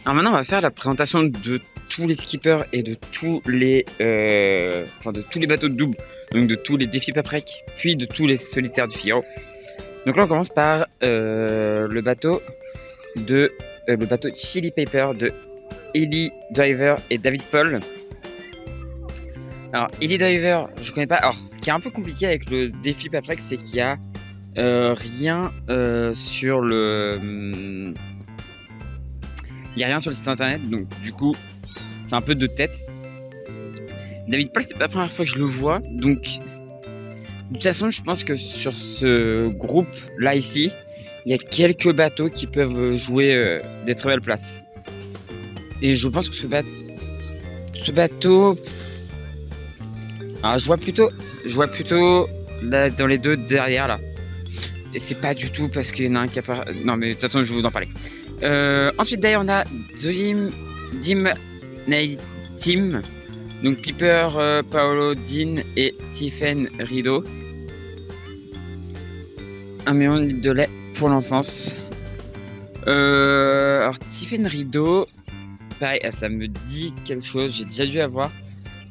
Alors maintenant, on va faire la présentation de tous les skippers et de tous les, bateaux de double, donc de tous les défis Paprec, puis de tous les solitaires du Figaro. Donc là, on commence par le bateau Chili Paper de Ellie Driver et David Paul. Alors, Ellie Driver, je connais pas. Alors, ce qui est un peu compliqué avec le défi Paprec, c'est qu'il y a rien sur le. Il n'y a rien sur le site internet, donc du coup, c'est un peu de tête. David Paul, c'est pas la première fois que je le vois, donc de toute façon, je pense que sur ce groupe-là ici, il y a quelques bateaux qui peuvent jouer des très belles places. Et je pense que ce bateau, alors je vois plutôt là, dans les deux derrière là. Et c'est pas du tout parce qu'il y en a un qui a pas. Non, mais de toute façon, je vais vous en parler. Ensuite, d'ailleurs, on a Dim Night Team. Donc, Piper, Paolo, Dean et Tiffen Rideau. 1 million de lait pour l'enfance. Alors, Tiffen Rideau, pareil, ça me dit quelque chose. J'ai déjà dû la voir.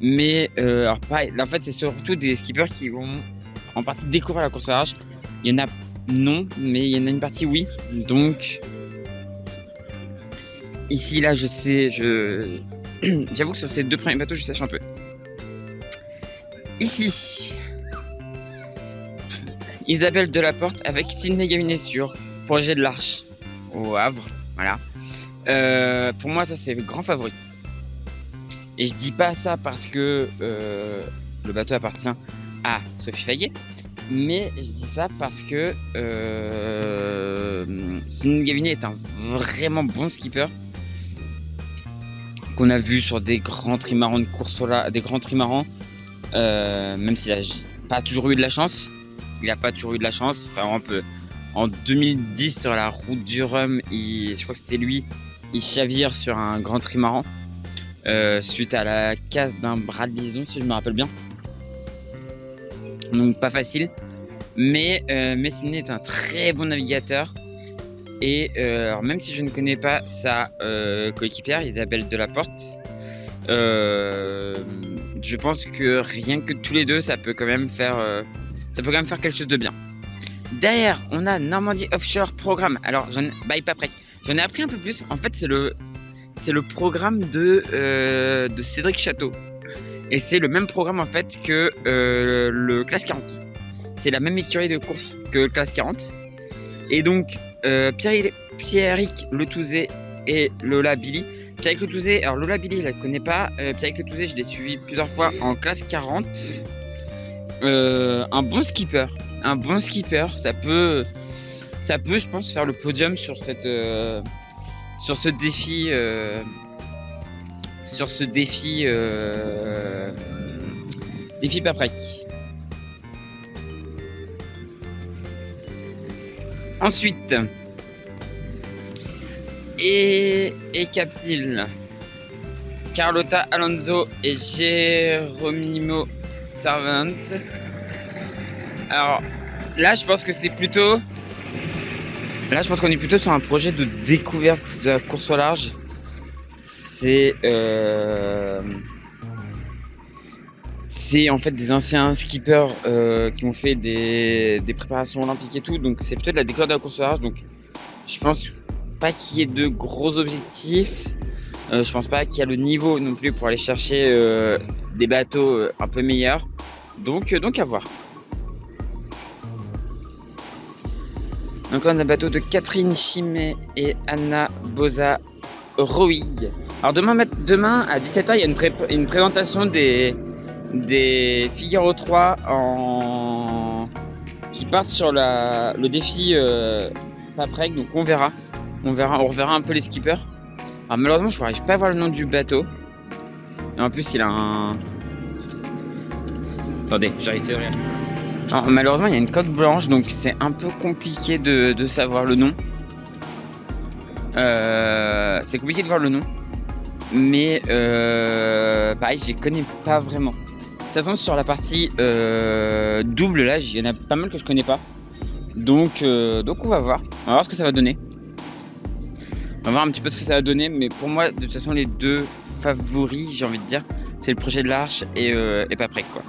Mais, alors, pareil, là, en fait, c'est surtout des skippers qui vont en partie découvrir la course à large. Il y en a non, mais il y en a une partie oui. Donc, ici, là, j'avoue que sur ces deux premiers bateaux, je sèche un peu. Ici, Isabelle Delaporte avec Sydney Gavinet sur Projet de l'Arche au Havre. Voilà. Pour moi, ça, c'est le grand favori. Et je dis pas ça parce que le bateau appartient à Sophie Fayet. Mais je dis ça parce que Sydney Gavinet est un vraiment bon skipper qu'on a vu sur des grands trimarans de course des grands trimarans, même s'il n'a pas toujours eu de la chance. Il n'a pas toujours eu de la chance. Par exemple, en 2010 sur la route du Rhum, je crois que c'était lui, il chavire sur un grand trimaran suite à la casse d'un bras de liaison, si je me rappelle bien. Donc pas facile, mais Sydney est un très bon navigateur. Et alors même si je ne connais pas sa coéquipière Isabelle Delaporte, je pense que rien que tous les deux, ça peut quand même faire quelque chose de bien. Derrière, on a Normandie Offshore Programme. Alors, j'en ai appris un peu plus. En fait, c'est le programme de Cédric Château. Et c'est le même programme en fait que le Classe 40. C'est la même écurie de course que le Classe 40. Et donc, Pierrick Letouzé et Lola Billy. Pierrick Letouzé, alors Lola Billy, je la connais pas. Pierrick Letouzé, je l'ai suivi plusieurs fois en Classe 40. Un bon skipper, ça peut, je pense, faire le podium sur ce défi Paprec. Ensuite, et Captil, Carlotta Alonso et Geronimo Servant. Alors là, je pense qu'on est plutôt sur un projet de découverte de la course au large. C'est en fait des anciens skippers qui ont fait des préparations olympiques et tout, donc c'est plutôt de la découverte de la course au large. Donc je pense pas qu'il y ait de gros objectifs. Je pense pas qu'il y a le niveau non plus pour aller chercher des bateaux un peu meilleurs. Donc à voir. Donc là on a un bateau de Catherine Chimay et Anna Boza Roig. Alors demain à 17h il y a une présentation des Figaro 3 qui partent sur le défi Paprec. Donc on reverra un peu les skippers. Alors malheureusement je n'arrive pas à voir le nom du bateau. Et en plus il a un... Attendez, j'arrive de rien. Alors, malheureusement il y a une coque blanche, donc c'est un peu compliqué de savoir le nom. C'est compliqué de voir le nom. Mais pareil, je les connais pas vraiment. De toute façon sur la partie double là, il y en a pas mal que je connais pas. Donc on va voir ce que ça va donner. On va voir un petit peu ce que ça va donner, mais pour moi, de toute façon, les deux favoris, j'ai envie de dire, c'est le projet de l'Arche et Paprec, quoi.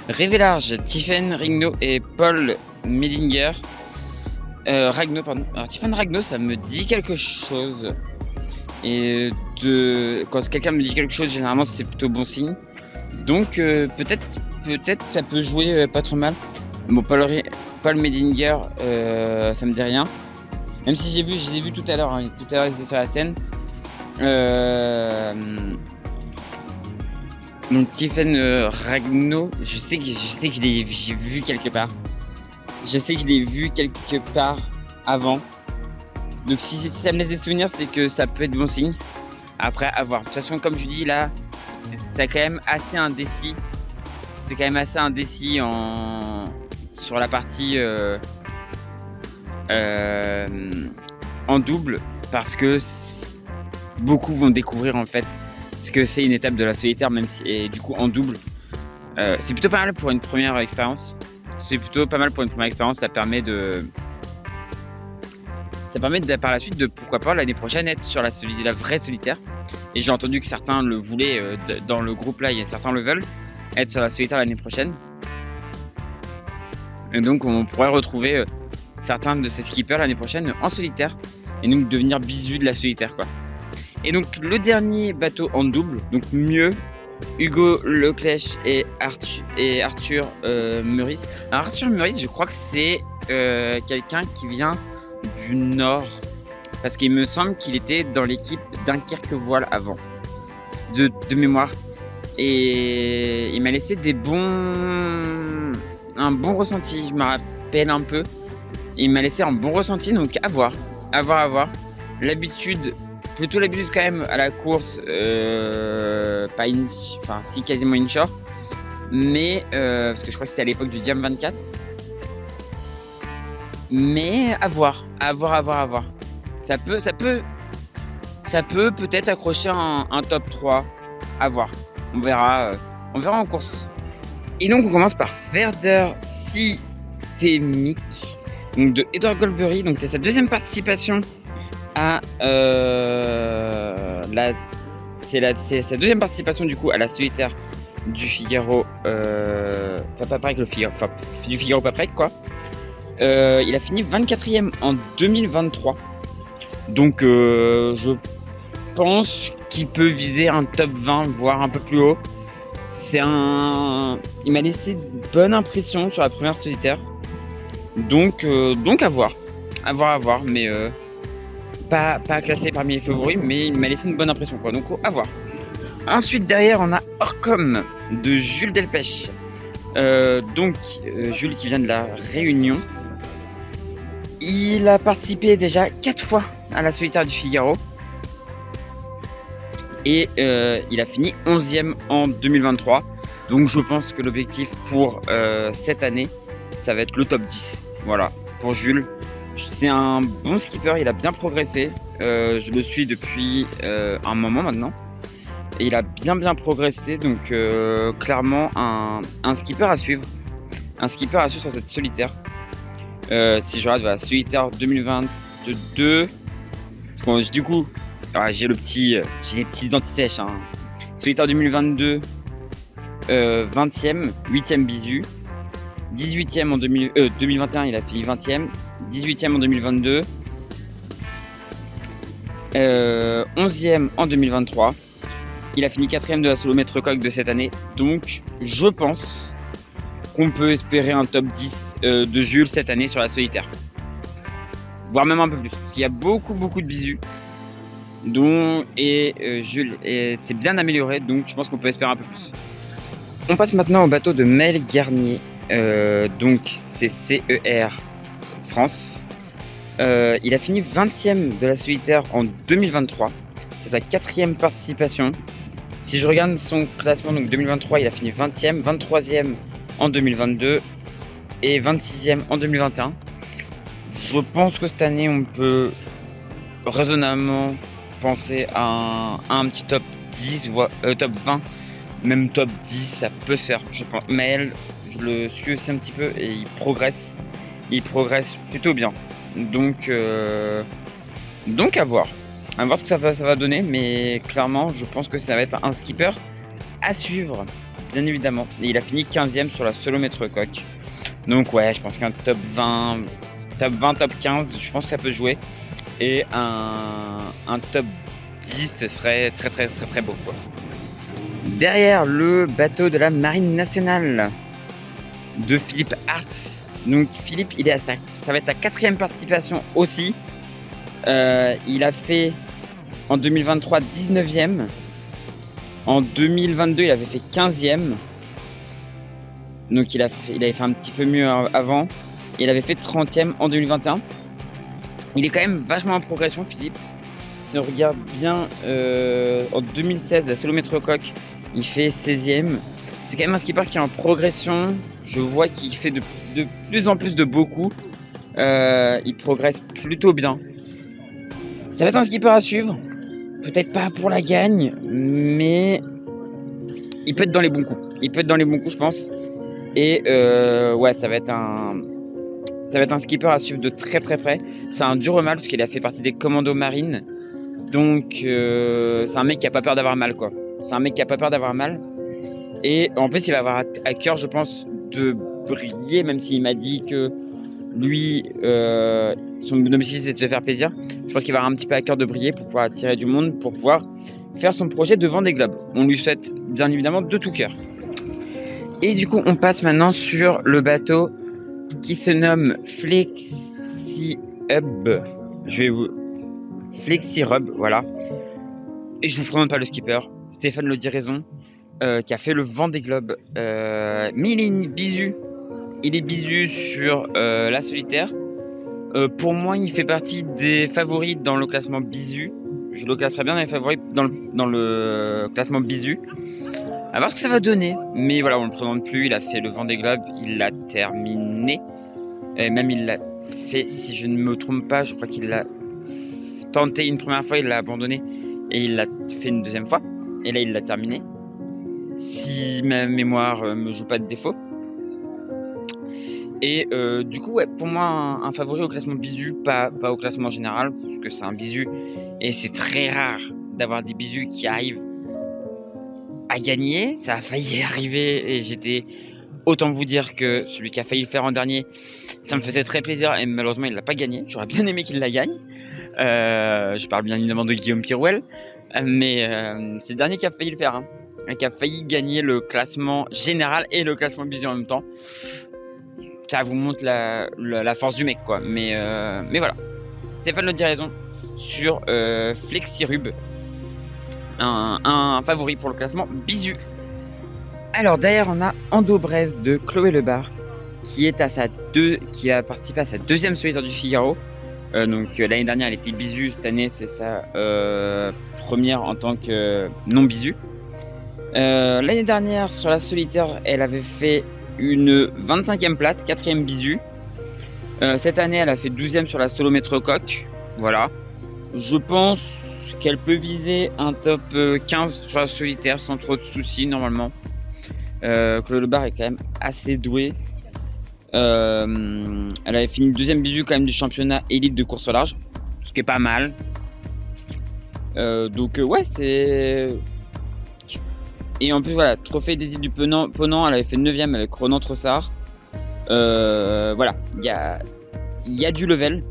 Rêver large, Tiffen Ragno et Paul Mellinger. Ragno, pardon. Alors, Tiffen Ragno, ça me dit quelque chose. Et quand quelqu'un me dit quelque chose, généralement, c'est plutôt bon signe. Donc, peut-être ça peut jouer pas trop mal. Bon, Paul Mellinger, ça me dit rien. Même si je l'ai vu tout à l'heure, hein, tout à l'heure, il était sur la scène. Donc Tiffen Ragno, je sais que j'ai vu quelque part. Je sais que je l'ai vu quelque part avant. Donc si ça me laisse des souvenirs, c'est que ça peut être bon signe. Après, à voir. De toute façon, comme je dis là, c'est quand même assez indécis. C'est quand même assez indécis sur la partie en double, parce que beaucoup vont découvrir en fait ce que c'est une étape de la solitaire, même si, et du coup en double, c'est plutôt pas mal pour une première expérience. Ça permet par la suite de, pourquoi pas, l'année prochaine être sur la vraie solitaire. Et j'ai entendu que certains le voulaient dans le groupe là, certains le veulent, être sur la solitaire l'année prochaine. Et donc on pourrait retrouver certains de ces skippers l'année prochaine en solitaire et donc devenir bisu de la solitaire, quoi. Et donc le dernier bateau en double, donc mieux, Hugo Leclèche et Arthur Meurice. Alors Arthur Meurice, je crois que c'est quelqu'un qui vient du Nord, parce qu'il me semble qu'il était dans l'équipe Dunkerque Voile avant, de mémoire. Et il m'a laissé un bon ressenti, je me rappelle un peu. Il m'a laissé un bon ressenti, donc à voir. Plutôt l'habitude quand même à la course, si quasiment inshore, mais parce que je crois que c'était à l'époque du Diam 24. Mais à voir. Ça peut peut-être accrocher un top 3, à voir. On verra en course. Et donc on commence par Werder Systemic, donc de Edward Goldberry. Donc c'est sa deuxième participation à sa deuxième participation du coup à la solitaire du Figaro, du Figaro Paprec, quoi. Il a fini 24e en 2023. Donc je pense qu'il peut viser un top 20, voire un peu plus haut. Il m'a laissé une bonne impression sur la première solitaire. Donc à voir, mais pas classé parmi les favoris, mais il m'a laissé une bonne impression, quoi. Donc à voir. Ensuite derrière on a Orcom de Jules Delpech. Jules qui vient de la Réunion. Il a participé déjà 4 fois à la solitaire du Figaro. Et il a fini 11e en 2023. Donc je pense que l'objectif pour cette année, ça va être le top 10. Voilà, pour Jules. C'est un bon skipper, il a bien progressé. Je le suis depuis un moment maintenant. Et il a bien progressé. Donc clairement un skipper à suivre. Un skipper à suivre sur cette solitaire. Si je regarde la solitaire 2022. Bon, du coup, j'ai les petites anti-sèches. Hein. Solitaire 2022, 20e, 8e bisu. 18e en 2021, il a fini 20e. 18e en 2022. 11e en 2023. Il a fini 4e de la solomètre coque de cette année. Donc, je pense qu'on peut espérer un top 10 de Jules cette année sur la solitaire. Voire même un peu plus. Parce qu'il y a beaucoup de bisus. Jules s'est bien amélioré. Donc, je pense qu'on peut espérer un peu plus. On passe maintenant au bateau de Maël Garnier. Donc, c'est CER France. Il a fini 20e de la solitaire en 2023. C'est sa 4e participation. Si je regarde son classement, donc 2023, il a fini 20e, 23e en 2022 et 26e en 2021. Je pense que cette année, on peut raisonnablement penser à un petit top 10, top 20, même top 10, ça peut se faire, je pense. Maël, je le suis aussi un petit peu et il progresse plutôt bien. Donc à voir. À voir ce que ça va donner, mais clairement, je pense que ça va être un skipper à suivre, bien évidemment. Et il a fini 15e sur la solo maître coq. Donc ouais, je pense qu'un top 20, top 15, je pense que ça peut jouer. Et un top 10, ce serait très beau, quoi. Derrière, le bateau de la Marine nationale de Philippe Hart. Donc Philippe, ça va être sa 4e participation aussi. Il a fait en 2023 19e. En 2022, il avait fait 15e. Donc il avait fait un petit peu mieux avant. Il avait fait 30e en 2021. Il est quand même vachement en progression, Philippe. Si on regarde bien, en 2016, la solo maître coq, il fait 16e. C'est quand même un skipper qui est en progression. Je vois qu'il fait de plus en plus de beaux coups. Il progresse plutôt bien. Ça va être un skipper à suivre. Peut-être pas pour la gagne, mais il peut être dans les bons coups. Je pense. Et ouais, ça va être un skipper à suivre de très près. C'est un dur mal parce qu'il a fait partie des commandos marines. Donc c'est un mec qui a pas peur d'avoir mal, quoi. Et en plus, il va avoir à cœur, je pense, de briller, même s'il m'a dit que lui, son domicile, c'est de se faire plaisir. Je pense qu'il va avoir un petit peu à cœur de briller pour pouvoir attirer du monde, pour pouvoir faire son projet de Vendée Globe. On lui souhaite bien évidemment de tout cœur. Et du coup, on passe maintenant sur le bateau qui se nomme FlexiHub. FlexiHub, voilà. Et je vous présente pas le skipper. Stéphane Le Diraison, qui a fait le Vendée Globe. Mais il est bisu. Il est bisu sur la solitaire. Pour moi, il fait partie des favoris dans le classement bisu. Je le classerai bien dans les favoris dans le classement bisu. À voir ce que ça va donner. Mais voilà, on le présente plus. Il a fait le Vendée Globe. Il l'a terminé. Et même il l'a fait, si je ne me trompe pas, je crois qu'il l'a tenté une première fois, il l'a abandonné. Et il l'a fait une deuxième fois. Et là, il l'a terminé. Si ma mémoire me joue pas de défaut. Et du coup, ouais, pour moi, un favori au classement bisu, pas au classement général, parce que c'est un bisu. Et c'est très rare d'avoir des bisus qui arrivent à gagner. Ça a failli arriver et autant vous dire que celui qui a failli le faire en dernier, ça me faisait très plaisir et malheureusement il l'a pas gagné. J'aurais bien aimé qu'il la gagne. Je parle bien évidemment de Guillaume Pirouel, mais c'est le dernier qui a failli le faire, qui a failli gagner le classement général et le classement bisu en même temps. Ça vous montre la force du mec, quoi. Mais voilà. Stéphane Le Diraison sur FlexiHub, un favori pour le classement bisu. Alors derrière on a Andobrez de Chloé Lebar qui a participé à sa 2e solitaire du Figaro. Donc l'année dernière elle était bisu, cette année c'est sa première en tant que non bisu. L'année dernière sur la solitaire elle avait fait une 25e place, 4e bisu. Cette année elle a fait 12e sur la solo maître coq. Voilà. Je pense qu'elle peut viser un top 15 sur la solitaire sans trop de soucis normalement. Chloé Lebar est quand même assez douée. Elle avait fini 2e bisu quand même du championnat élite de course au large, ce qui est pas mal. Donc ouais, c'est... Et en plus voilà, trophée des îles du Ponant, elle avait fait 9e avec Ronan Trossard. Voilà, il y a du level.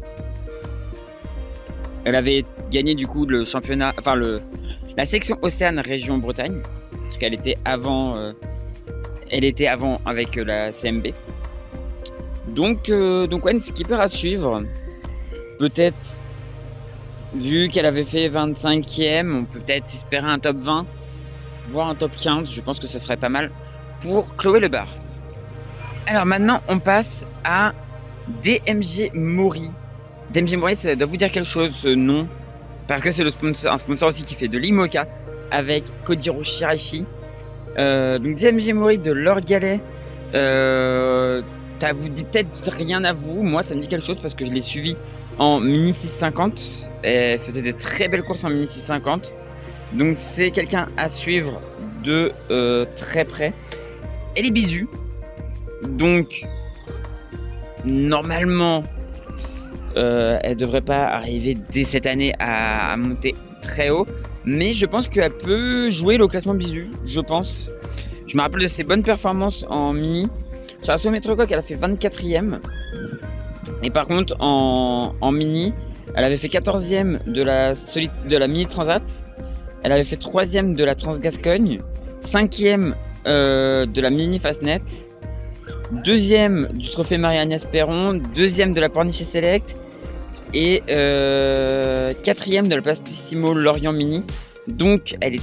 Elle avait gagné du coup le championnat, enfin la section Océane région Bretagne, parce qu'elle était avant. Elle était avant avec la CMB. Donc ouais, une skipper à suivre. Peut-être, vu qu'elle avait fait 25e, on peut peut-être espérer un top 20, voire un top 15. Je pense que ce serait pas mal pour Chloé Lebar. Alors maintenant, on passe à DMG Mori. DMG Mori, ça doit vous dire quelque chose, ce nom, parce que c'est un sponsor aussi qui fait de l'IMOCA avec Kodiro Shiraishi. Donc DMG Mori de Laure Gallet, ça vous dit peut-être rien à vous. Moi ça me dit quelque chose parce que je l'ai suivi en mini 650 et elle faisait des très belles courses en mini 650. Donc c'est quelqu'un à suivre de très près. Elle est bisu, donc normalement Elle devrait pas arriver dès cette année à monter très haut, mais je pense qu'elle peut jouer le classement bisu, je pense. Je me rappelle de ses bonnes performances en mini. Sur la Solo-Métro Coque, elle a fait 24e. Et par contre, en mini, elle avait fait 14e de la Mini Transat. Elle avait fait 3e de la Transgascogne. 5e de la Mini Fastnet. 2e du Trophée Marie-Agnès Perron. 2e de la Pornichet Select. Et 4e de la Plastissimo Lorient Mini. Donc, elle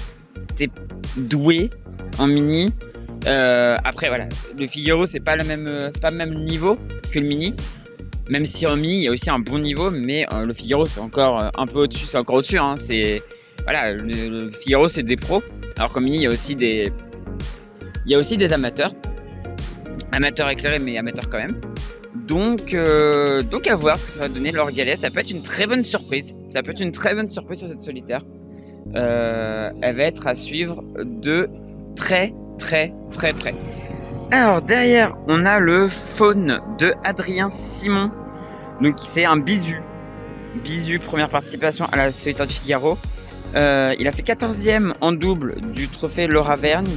était douée en mini. Après voilà, le Figaro c'est pas le même niveau que le mini, même si en mini il y a aussi un bon niveau, mais le Figaro c'est encore un peu au-dessus, hein. C'est voilà, le Figaro c'est des pros, alors qu'en mini il y a aussi des amateurs éclairés, mais amateurs quand même. Donc à voir ce que ça va donner leur galette. Ça peut être une très bonne surprise. Sur cette solitaire. Elle va être à suivre de très près. Alors derrière on a le faune de Adrien Simon, donc c'est un bisu, première participation à la solitaire du Figaro. Il a fait 14e en double du trophée Laura Vergne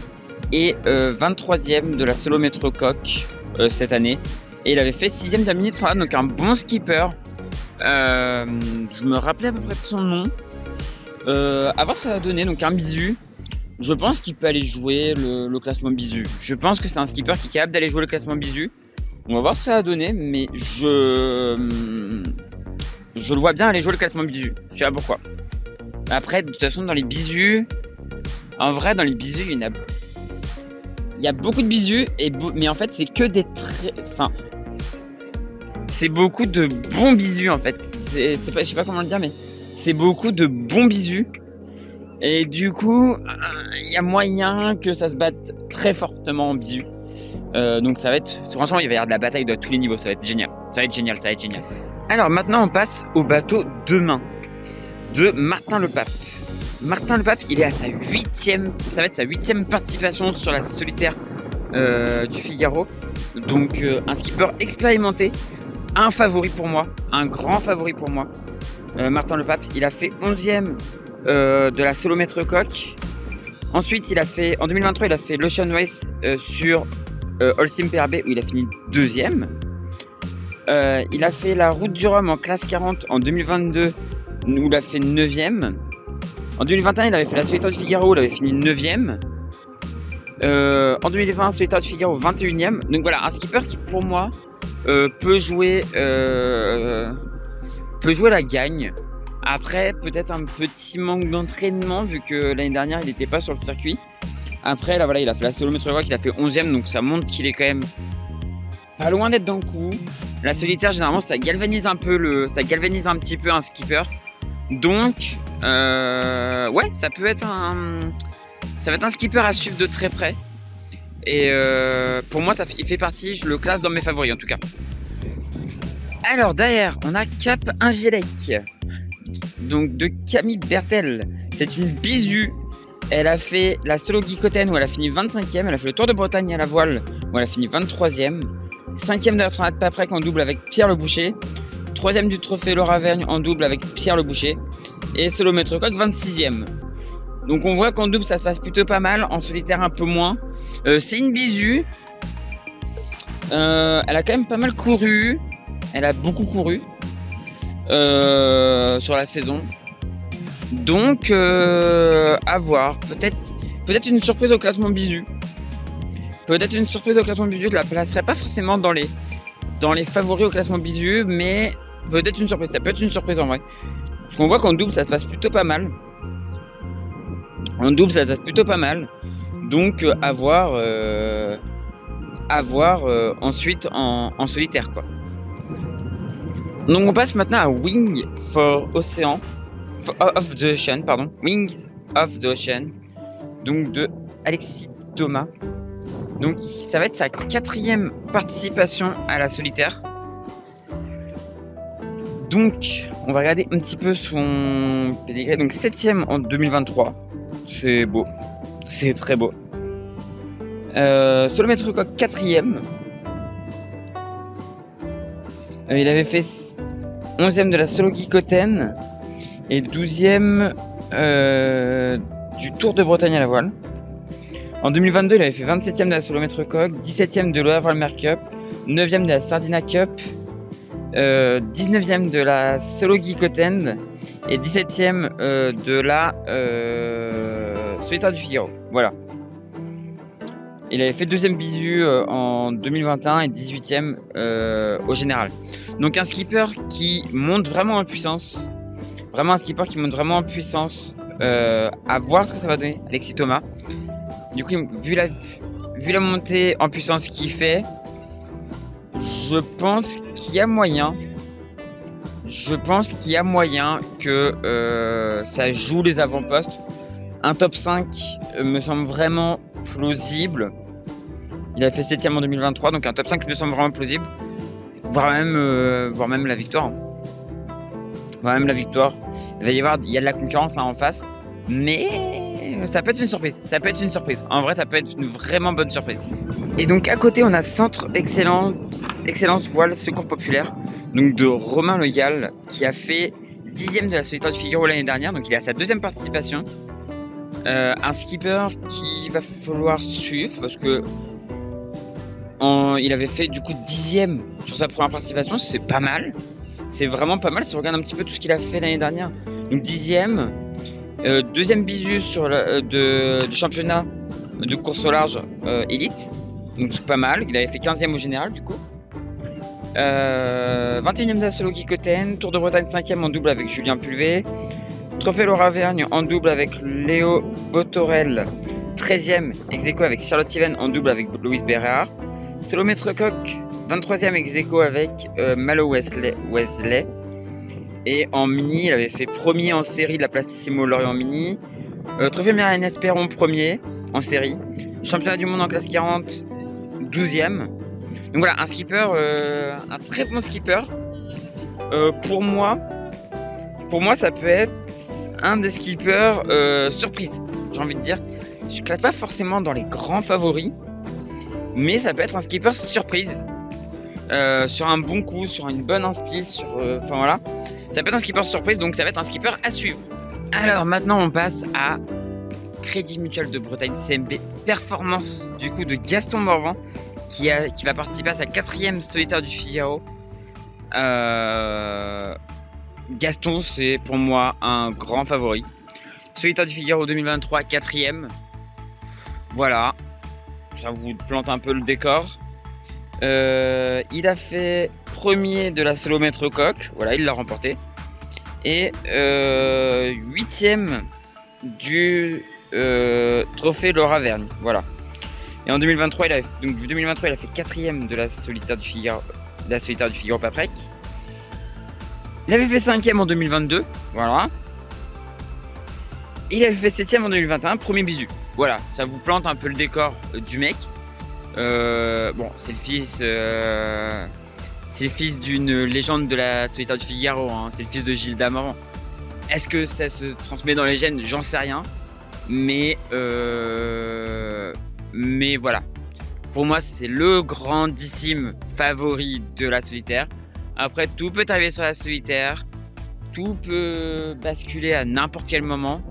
et 23e de la Solo-Métro Coque cette année, et il avait fait 6e de la Mini Transat, donc un bon skipper. Je me rappelais à peu près de son nom. À voir ce que ça va donner, donc un bisu. Je pense qu'il peut aller jouer le classement bisu. Je pense que c'est un skipper qui est capable d'aller jouer le classement bisu. On va voir ce que ça va donner, mais je le vois bien aller jouer le classement bisu. Je sais pas pourquoi. Après, de toute façon, dans les bisus, en vrai, dans les bisus, il y a beaucoup de bisus, mais en fait, c'est que des c'est beaucoup de bons bisus en fait. Je sais pas comment le dire, mais c'est beaucoup de bons bisus. Et du coup, il y a moyen que ça se batte très fortement en bisu. Donc ça va être... Franchement, il va y avoir de la bataille de tous les niveaux. Ça va être génial. Alors maintenant, on passe au bateau demain de Martin Le Pape. Martin Le Pape, il est à sa 8e... Ça va être sa 8e participation sur la solitaire du Figaro. Donc un skipper expérimenté. Un favori pour moi. Un grand favori pour moi. Martin Le Pape, il a fait 11e de la Solo-Métro Coque. Ensuite, en 2023, il a fait l'Ocean Race sur Holcim PRB où il a fini 2e. Il a fait la Route du Rhum en classe 40 en 2022 où il a fait 9e. En 2021, il avait fait la Solitaire du Figaro où il avait fini 9e. En 2020, Solitaire du Figaro 21e. Donc voilà, un skipper qui pour moi peut jouer la gagne. Après, peut-être un petit manque d'entraînement vu que l'année dernière il n'était pas sur le circuit. Après, là voilà, il a fait la Solo-Métro Coque, il a fait 11e, donc ça montre qu'il est quand même pas loin d'être dans le coup. La solitaire, généralement, ça galvanise un petit peu un skipper. Donc, ouais, ça va être un skipper à suivre de très près. Et pour moi, il fait partie, je le classe dans mes favoris en tout cas. Alors derrière, on a Cap Ingélec, donc de Camille Bertel. C'est une bisu. Elle a fait la Solo Guicoten où elle a fini 25e. Elle a fait le Tour de Bretagne à la voile où elle a fini 23e. 5e de la Transat Paprec en double avec Pierre Le Boucher. 3e du Trophée Laura Vergne en double avec Pierre Le Boucher. Et Solo-Métro Coque 26e. Donc on voit qu'en double ça se passe plutôt pas mal, en solitaire un peu moins. C'est une bisu. Elle a quand même pas mal couru. Elle a beaucoup couru sur la saison. Donc à voir. Peut-être une surprise au classement bisu. Je la placerai pas forcément dans les favoris au classement bisu, mais peut-être une surprise. Ça peut être une surprise en vrai. Parce qu'on voit qu'en double ça se passe plutôt pas mal. Donc à voir ensuite en solitaire quoi. Donc on passe maintenant à Wings of the Ocean, donc de Alexis Thomas. Donc ça va être sa 4e participation à la solitaire. Donc on va regarder un petit peu son pédigré. Donc 7e en 2023. C'est beau. C'est très beau. Solo-Métro Coque 4e. Il avait fait 11e de la Solo Guicoten et 12e du Tour de Bretagne à la voile. En 2022, il avait fait 27e de la Solo Maître Coq, 17e de l'Oeuvre Cup, 9e de la Sardina Cup, 19e de la Solo Guicoten et 17e de la Solitaire du Figaro. Voilà. Il avait fait 2e bisu en 2021 et 18e au général. Donc un skipper qui monte vraiment en puissance. Vraiment un skipper qui monte vraiment en puissance. À voir ce que ça va donner, Alexis Thomas. Du coup, vu la montée en puissance qu'il fait, je pense qu'il y a moyen. Je pense qu'il y a moyen que ça joue les avant-postes. Un top 5 me semble vraiment plausible. Il a fait 7e en 2023, donc un top 5 me semble vraiment plausible. Voire même la victoire. Voire même la victoire. Il y a de la concurrence en face. Mais ça peut être une surprise. Ça peut être une surprise. En vrai, ça peut être une vraiment bonne surprise. Et donc à côté, on a Centre Excellence Voile Secours Populaire. Donc de Romain Le Gall, qui a fait 10e de la Solitaire du Figaro l'année dernière. Donc il est à sa 2e participation. Un skipper qu'il va falloir suivre parce que il avait fait du coup 10e sur sa première participation. C'est pas mal. C'est vraiment pas mal si on regarde un petit peu tout ce qu'il a fait l'année dernière. Donc 10e. 2e bisu sur du championnat de course au large élite, donc c'est pas mal. Il avait fait 15e au général du coup. 21e de la Solo Guicoten, Tour de Bretagne 5e en double avec Julien Pulvé, Trophée Laura Vergne en double avec Léo Botorel, 13e ex aequo avec Charlotte Yven en double avec Louise Bérard, Solo Maître Coq 23e ex aequo avec Malo Wesley. Et en mini, il avait fait premier en série de la Plastissimo Lorient Mini. Trophée Marianne Esperon, premier en série. Championnat du monde en classe 40, 12e. Donc voilà, un skipper, un très bon skipper. Pour moi, ça peut être un des skippers surprise, j'ai envie de dire. Je ne classe pas forcément dans les grands favoris, mais ça peut être un skipper surprise. Sur un bon coup, sur une bonne inspi, enfin voilà. Ça peut être un skipper surprise, donc ça va être un skipper à suivre. Alors maintenant on passe à Crédit Mutuel de Bretagne CMB Performance du coup de Gaston Morvan qui va participer à sa 4e Solitaire du Figaro. Gaston, c'est pour moi un grand favori. Solitaire du Figaro 2023, 4e. Voilà, ça vous plante un peu le décor. Il a fait premier de la Solo Maître Coq, voilà, il l'a remporté. Et 8e du Trophée Laura Vergne, voilà. Et en 2023, il a fait 4e de la Solitaire du Figaro, Paprec. Il avait fait 5e en 2022, voilà. Il avait fait 7e en 2021, premier bisu. Voilà, ça vous plante un peu le décor du mec. Bon, c'est le fils d'une légende de la Solitaire du Figaro, hein. C'est le fils de Gilles Damorand. Est-ce que ça se transmet dans les gènes? J'en sais rien. Mais voilà. Pour moi, c'est le grandissime favori de la Solitaire. Après, tout peut arriver sur la Solitaire. Tout peut basculer à n'importe quel moment.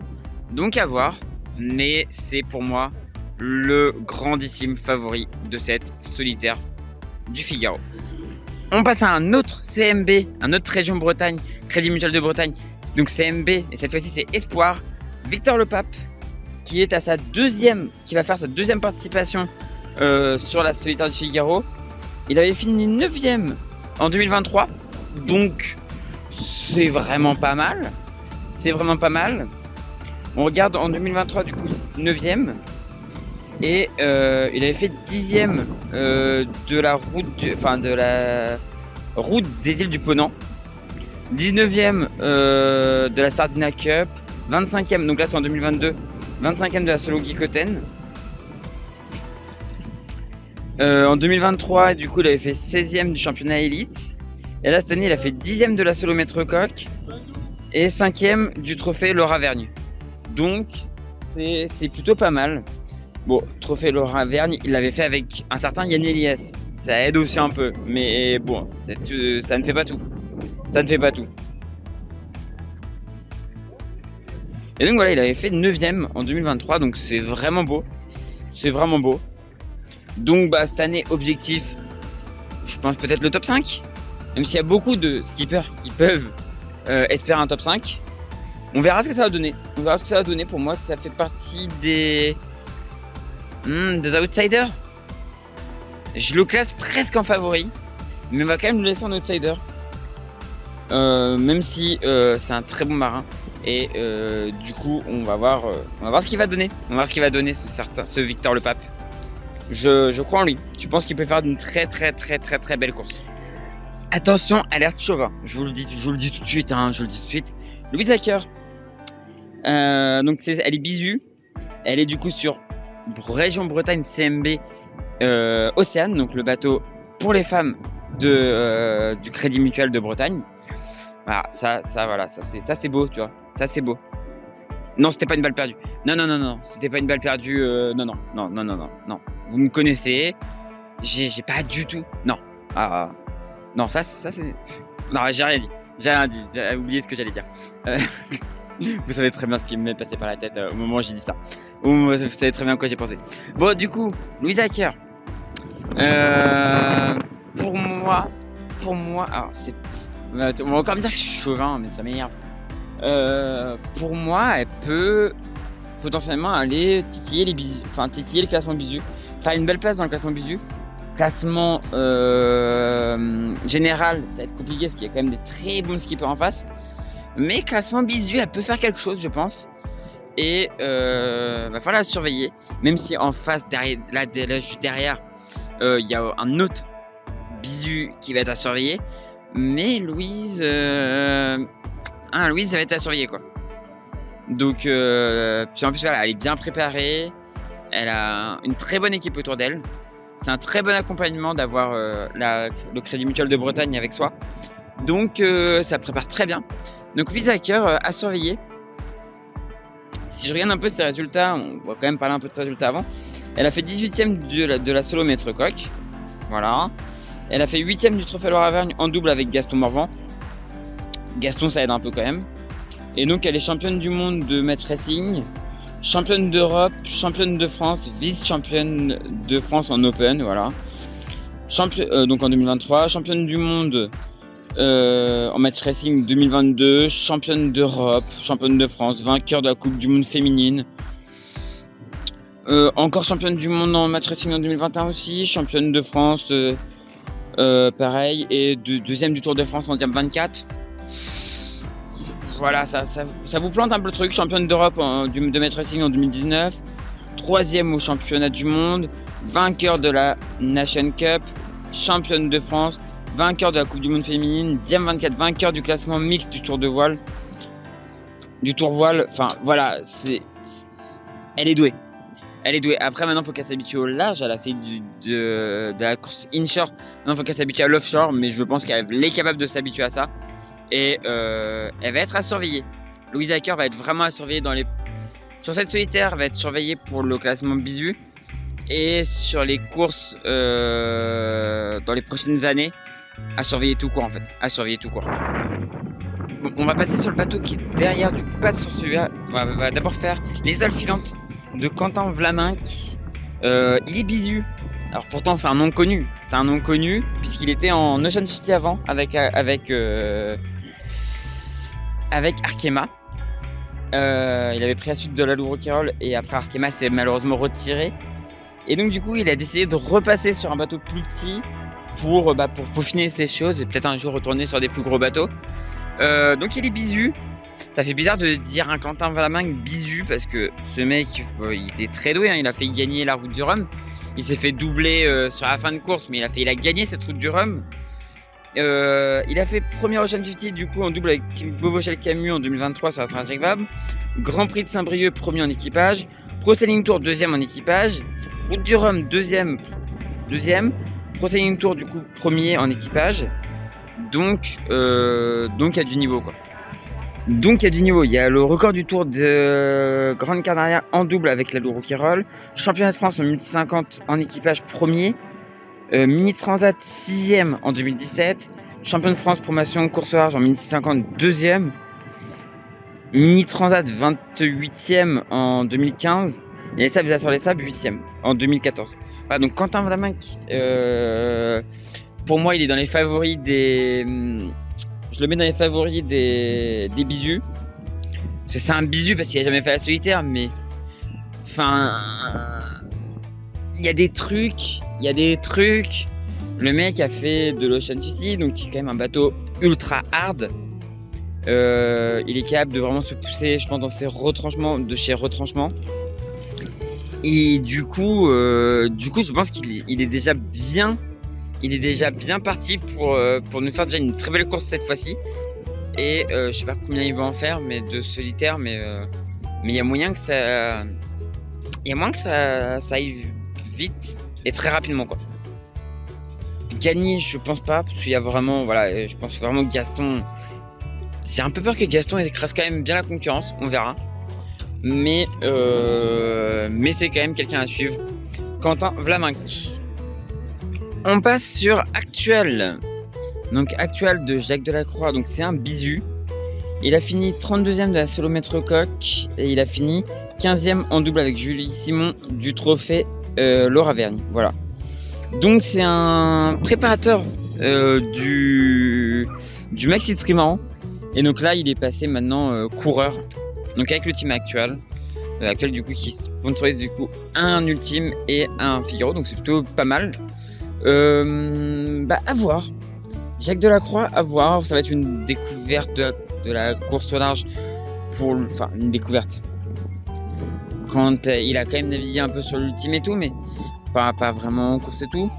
Donc à voir. Mais c'est pour moi le grandissime favori de cette Solitaire du Figaro. On passe à un autre CMB, un autre région Bretagne, Crédit Mutuel de Bretagne. Donc CMB, et cette fois-ci c'est Espoir. Victor Le Pape, qui va faire sa 2e participation sur la Solitaire du Figaro. Il avait fini 9e en 2023, donc c'est vraiment pas mal. On regarde en 2023 du coup 9e. Et il avait fait 10e de la route des îles du Ponant, 19e de la Sardina Cup, 25e, donc là c'est en 2022, 25e de la Solo Guicoten. En 2023, du coup, il avait fait 16e du championnat élite. Et là, cette année, il a fait 10e de la Solo Maître Coq et 5e du trophée Laura Vergne. Donc, c'est plutôt pas mal. Bon, trophée Laura Vergne, il l'avait fait avec un certain Yann Elias. Ça aide aussi un peu, mais bon, ça ne fait pas tout. Ça ne fait pas tout. Et donc voilà, il avait fait 9ème en 2023, donc c'est vraiment beau. C'est vraiment beau. Donc bah, cette année, objectif, je pense peut-être le top 5. Même s'il y a beaucoup de skippers qui peuvent espérer un top 5. On verra ce que ça va donner. On verra ce que ça va donner. Pour moi, ça fait partie des outsiders. Je le classe presque en favori, mais on va quand même le laisser en outsider. Même si c'est un très bon marin. Et du coup, on va voir ce qu'il va donner. On va voir ce qu'il va donner ce Victor Le Pape. Je crois en lui. Je pense qu'il peut faire une très belle course. Attention, alerte chauvin. Je vous le dis tout de suite. Louise Acker. Donc elle est bisu. Elle est du coup sur région Bretagne CMB Océane, donc le bateau pour les femmes du Crédit Mutuel de Bretagne. Voilà, ça c'est beau, tu vois. Ça c'est beau. Non, c'était pas une balle perdue. Non, c'était pas une balle perdue. Non. Vous me connaissez. J'ai pas du tout. Non. Non, ça c'est. Non, j'ai rien dit. J'ai oublié ce que j'allais dire. Vous savez très bien ce qui m'est passé par la tête au moment où j'ai dit ça. Vous savez très bien à quoi j'ai pensé. Bon, du coup, Louise Acker. Pour moi, alors c'est. On va encore me dire que je suis chauvin, mais ça m'énerve. Pour moi, elle peut potentiellement aller titiller le classement bisu. Faire une belle place dans le classement bisu. Classement général, ça va être compliqué parce qu'il y a quand même des très bons skippers en face. Mais classement bisu, elle peut faire quelque chose, je pense. Et va falloir la surveiller. Même si en face, juste derrière, il y a un autre bisu qui va être à surveiller. Mais Louise, Louise, ça va être à surveiller, quoi. Donc, puis en plus, voilà, elle est bien préparée. Elle a une très bonne équipe autour d'elle. C'est un très bon accompagnement d'avoir le Crédit Mutuel de Bretagne avec soi. Donc, ça prépare très bien. Donc, Louise Acker à surveiller. Si je regarde un peu ses résultats, on va quand même parler un peu de ses résultats avant. Elle a fait 18ème de la solo maître coq. Voilà. Elle a fait 8ème du Trophée Loire-Auvergne en double avec Gaston Morvan. Gaston, ça aide un peu quand même. Et donc, elle est championne du monde de match racing, championne d'Europe, championne de France, vice-championne de France en Open, voilà. Donc en 2023, championne du monde en match racing 2022, championne d'Europe, championne de France, vainqueur de la Coupe du Monde féminine. Encore championne du monde en match racing en 2021 aussi, championne de France, pareil, et deuxième du Tour de France en Diam 24. Voilà, ça vous plante un peu le truc. Championne d'Europe de match racing en 2019, troisième au championnat du monde, vainqueur de la Nation Cup, championne de France, vainqueur de la Coupe du Monde féminine, Diam 24, vainqueur du classement mixte du Tour voile. Enfin voilà, elle est douée. Elle est douée. Après, maintenant, il faut qu'elle s'habitue au large. Elle a fait de la course inshore. Maintenant, il faut qu'elle s'habitue à l'offshore. Mais je pense qu'elle est capable de s'habituer à ça. Et elle va être à surveiller. Louise Acker va être vraiment à surveiller sur cette solitaire. Elle va être surveillée pour le classement bisu. Et sur les courses dans les prochaines années, à surveiller tout court en fait. À surveiller tout court. Bon, on va passer sur le bateau qui est derrière. Du coup, passe sur celui-là. On va d'abord faire les ailes filantes de Quentin Vlaminck. Il est bisu. Alors pourtant c'est un nom connu. C'est un nom connu puisqu'il était en Ocean 50 avant avec Arkema. Il avait pris la suite de la Louroquirol et après Arkema s'est malheureusement retiré. Et donc du coup il a décidé de repasser sur un bateau plus petit pour peaufiner ces choses et peut-être un jour retourner sur des plus gros bateaux. Donc il est bisu. Ça fait bizarre de dire un Quentin Vlaminck bisu parce que ce mec il était très doué, hein. Il a fait gagner la route du Rhum. Il s'est fait doubler sur la fin de course, mais il a gagné cette route du Rhum. Il a fait premier Ocean 50 du coup en double avec Team Beauvauchel Camus en 2023 sur la Transject Vab. Grand Prix de Saint-Brieuc premier en équipage. Pro Sailing Tour deuxième en équipage. Route du Rhum deuxième. Pro Sailing Tour du coup premier en équipage. Donc il y a du niveau quoi. Donc il y a du niveau, il y a le record du Tour de Grande Canaria en double avec la Louroquirol, championnat de France en Multi 50 en équipage premier, Mini Transat 6ème en 2017, champion de France promotion course large en mini 50, deuxième. Mini Transat 28e en 2015 et les sables sur les sables 8e en 2014. Voilà, donc Quentin Vlaminck, pour moi il est dans les favoris des... Je le mets dans les favoris des bisous. C'est un bisu parce qu'il a jamais fait la solitaire, mais enfin il y a des trucs. Le mec a fait de l'Ocean City, donc qui est quand même un bateau ultra hard. Il est capable de vraiment se pousser, je pense, dans ses retranchements, de chez retranchements. Et du coup, je pense qu'il est déjà bien. Il est déjà bien parti pour nous faire déjà une très belle course cette fois-ci. Et je sais pas combien il va en faire, mais de solitaire, mais il y a moyen que ça, ça aille vite et très rapidement quoi. Gagner, je pense pas, parce qu'il y a vraiment, voilà, je pense vraiment que Gaston. J'ai un peu peur que Gaston écrase quand même bien la concurrence, on verra. Mais c'est quand même quelqu'un à suivre. Quentin Vlaminck. On passe sur Actuel. Donc Actuel de Jacques Delacroix, donc c'est un bisu. Il a fini 32e de la solomètre coque et il a fini 15e en double avec Julie Simon du trophée Laura Vergne. Voilà. Donc c'est un préparateur du Maxi Trimaran. Et donc là il est passé maintenant coureur. Donc avec le team Actuel. Actuel du coup qui sponsorise du coup un ultime et un Figaro. Donc c'est plutôt pas mal. À voir. Jacques Delacroix, à voir. Ça va être une découverte de la course au large. Enfin une découverte. Quand il a quand même navigué un peu sur l'ultime et tout, mais pas vraiment en course et tout.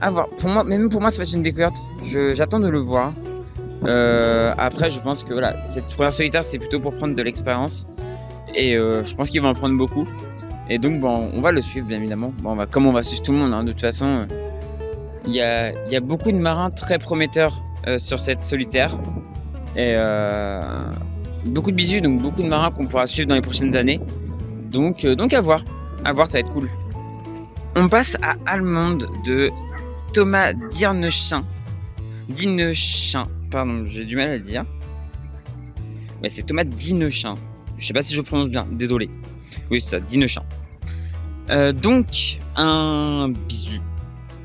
À voir. Même pour moi, ça va être une découverte. J'attends de le voir. Après, je pense que voilà, cette première solitaire, c'est plutôt pour prendre de l'expérience. Et je pense qu'il va en prendre beaucoup. Et donc, bon, on va le suivre, bien évidemment. Bon, comme on va suivre tout le monde, hein, de toute façon, il y a beaucoup de marins très prometteurs sur cette solitaire. Et beaucoup de bisous, donc beaucoup de marins qu'on pourra suivre dans les prochaines années. Donc à voir. À voir, ça va être cool. On passe à Allemande de Thomas Diernechin. Pardon, j'ai du mal à le dire. Mais c'est Thomas Diernechin. Je sais pas si je prononce bien, désolé. Oui, c'est ça, Diernechin. Donc, un bisu.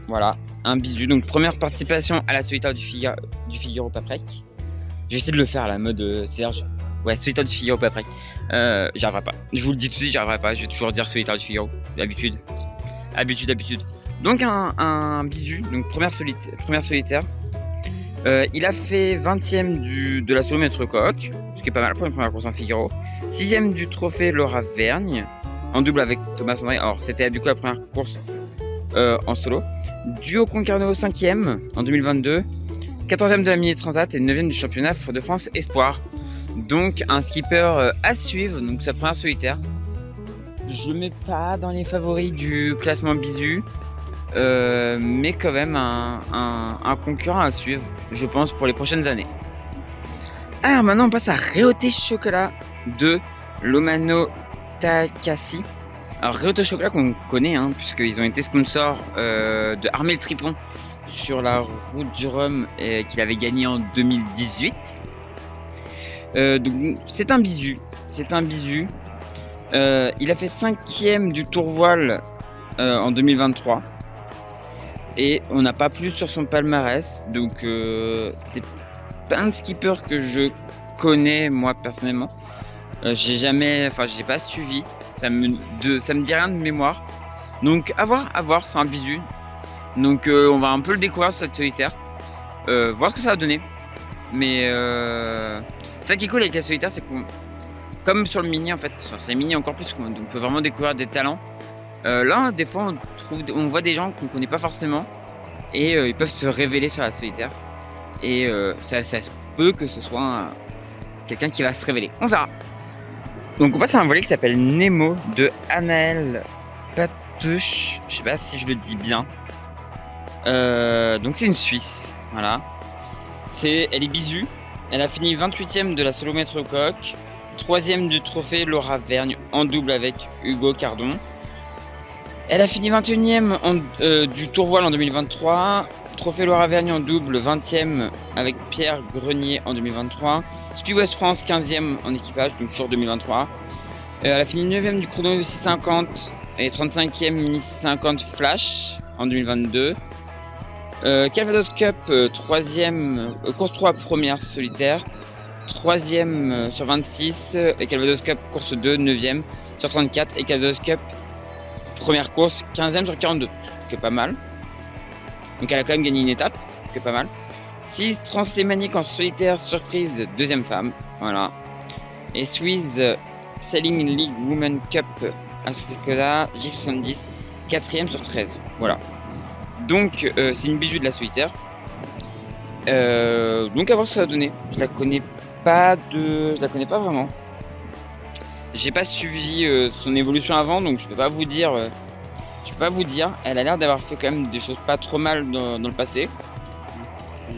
Voilà, un bisu. Donc, première participation à la solitaire du Figaro Paprec. Je vais essayer de le faire à la mode Serge. Ouais, solitaire du Figaro Paprec. J'y arriverai pas. Je vous le dis tout de suite, j'y arriverai pas. Je vais toujours dire solitaire du Figaro. Habitude. Donc, un bisu. Donc, première solitaire. Il a fait 20e de la solomètre coque, ce qui est pas mal pour une première course en Figaro. 6e du trophée Laura Vergne, en double avec Thomas André. Alors, c'était du coup la première course en solo. Duo Concarneau 5e en 2022. 14e de la Mini Transat et 9e du championnat de France Espoir. Donc, un skipper à suivre, donc sa première solitaire. Je le mets pas dans les favoris du classement bisu. Mais quand même un concurrent à suivre, je pense, pour les prochaines années. Alors maintenant on passe à Réauté Chocolat de Lomano Takassi. Alors Réauté Chocolat qu'on connaît, hein, puisqu'ils ont été sponsors de Armé le Tripon sur la route du Rhum qu'il avait gagné en 2018. Donc c'est un bisu. Il a fait 5e du Tour Voile en 2023. Et on n'a pas plus sur son palmarès, donc c'est pas un skipper que je connais moi personnellement. J'ai pas suivi, ça me dit rien de mémoire. Donc à voir, c'est un bisu. Donc on va un peu le découvrir sur cette solitaire, voir ce que ça va donner. Mais ça qui est cool avec la solitaire, c'est qu'on, comme sur le mini en fait, sur les mini encore plus, on peut vraiment découvrir des talents. Là, des fois, on voit des gens qu'on connaît pas forcément et ils peuvent se révéler sur la solitaire. Et ça se peut que ce soit quelqu'un qui va se révéler. On verra. Donc, on passe à un volet qui s'appelle Nemo de Anaëlle Patouche. Je sais pas si je le dis bien. Donc, c'est une Suisse. Voilà. Elle est bisu. Elle a fini 28e de la solomètre coque, 3e du trophée Laura Vergne en double avec Hugo Cardon. Elle a fini 21e du Tour Voile en 2023, Trophée Laura Vergne en double, 20e avec Pierre Grenier en 2023. Speed West France, 15e en équipage, donc toujours 2023. Elle a fini 9e du chrono 650 et 35e mini 650 Flash en 2022. Calvados Cup, 3e, course 3 première solitaire, 3e sur 26, et Calvados Cup course 2, 9e sur 34, et Calvados Cup première course, 15e sur 42, ce qui est pas mal. Donc elle a quand même gagné une étape, ce qui est pas mal. 6 Translémanique en solitaire surprise, 2e femme, voilà. Et Swiss Sailing League Women Cup à Secoda, J70, 4e sur 13, voilà. Donc c'est une bijou de la solitaire. Donc à voir ce que ça va donner. Je la connais pas vraiment. J'ai pas suivi son évolution avant, donc je peux pas vous dire. Elle a l'air d'avoir fait quand même des choses pas trop mal dans le passé.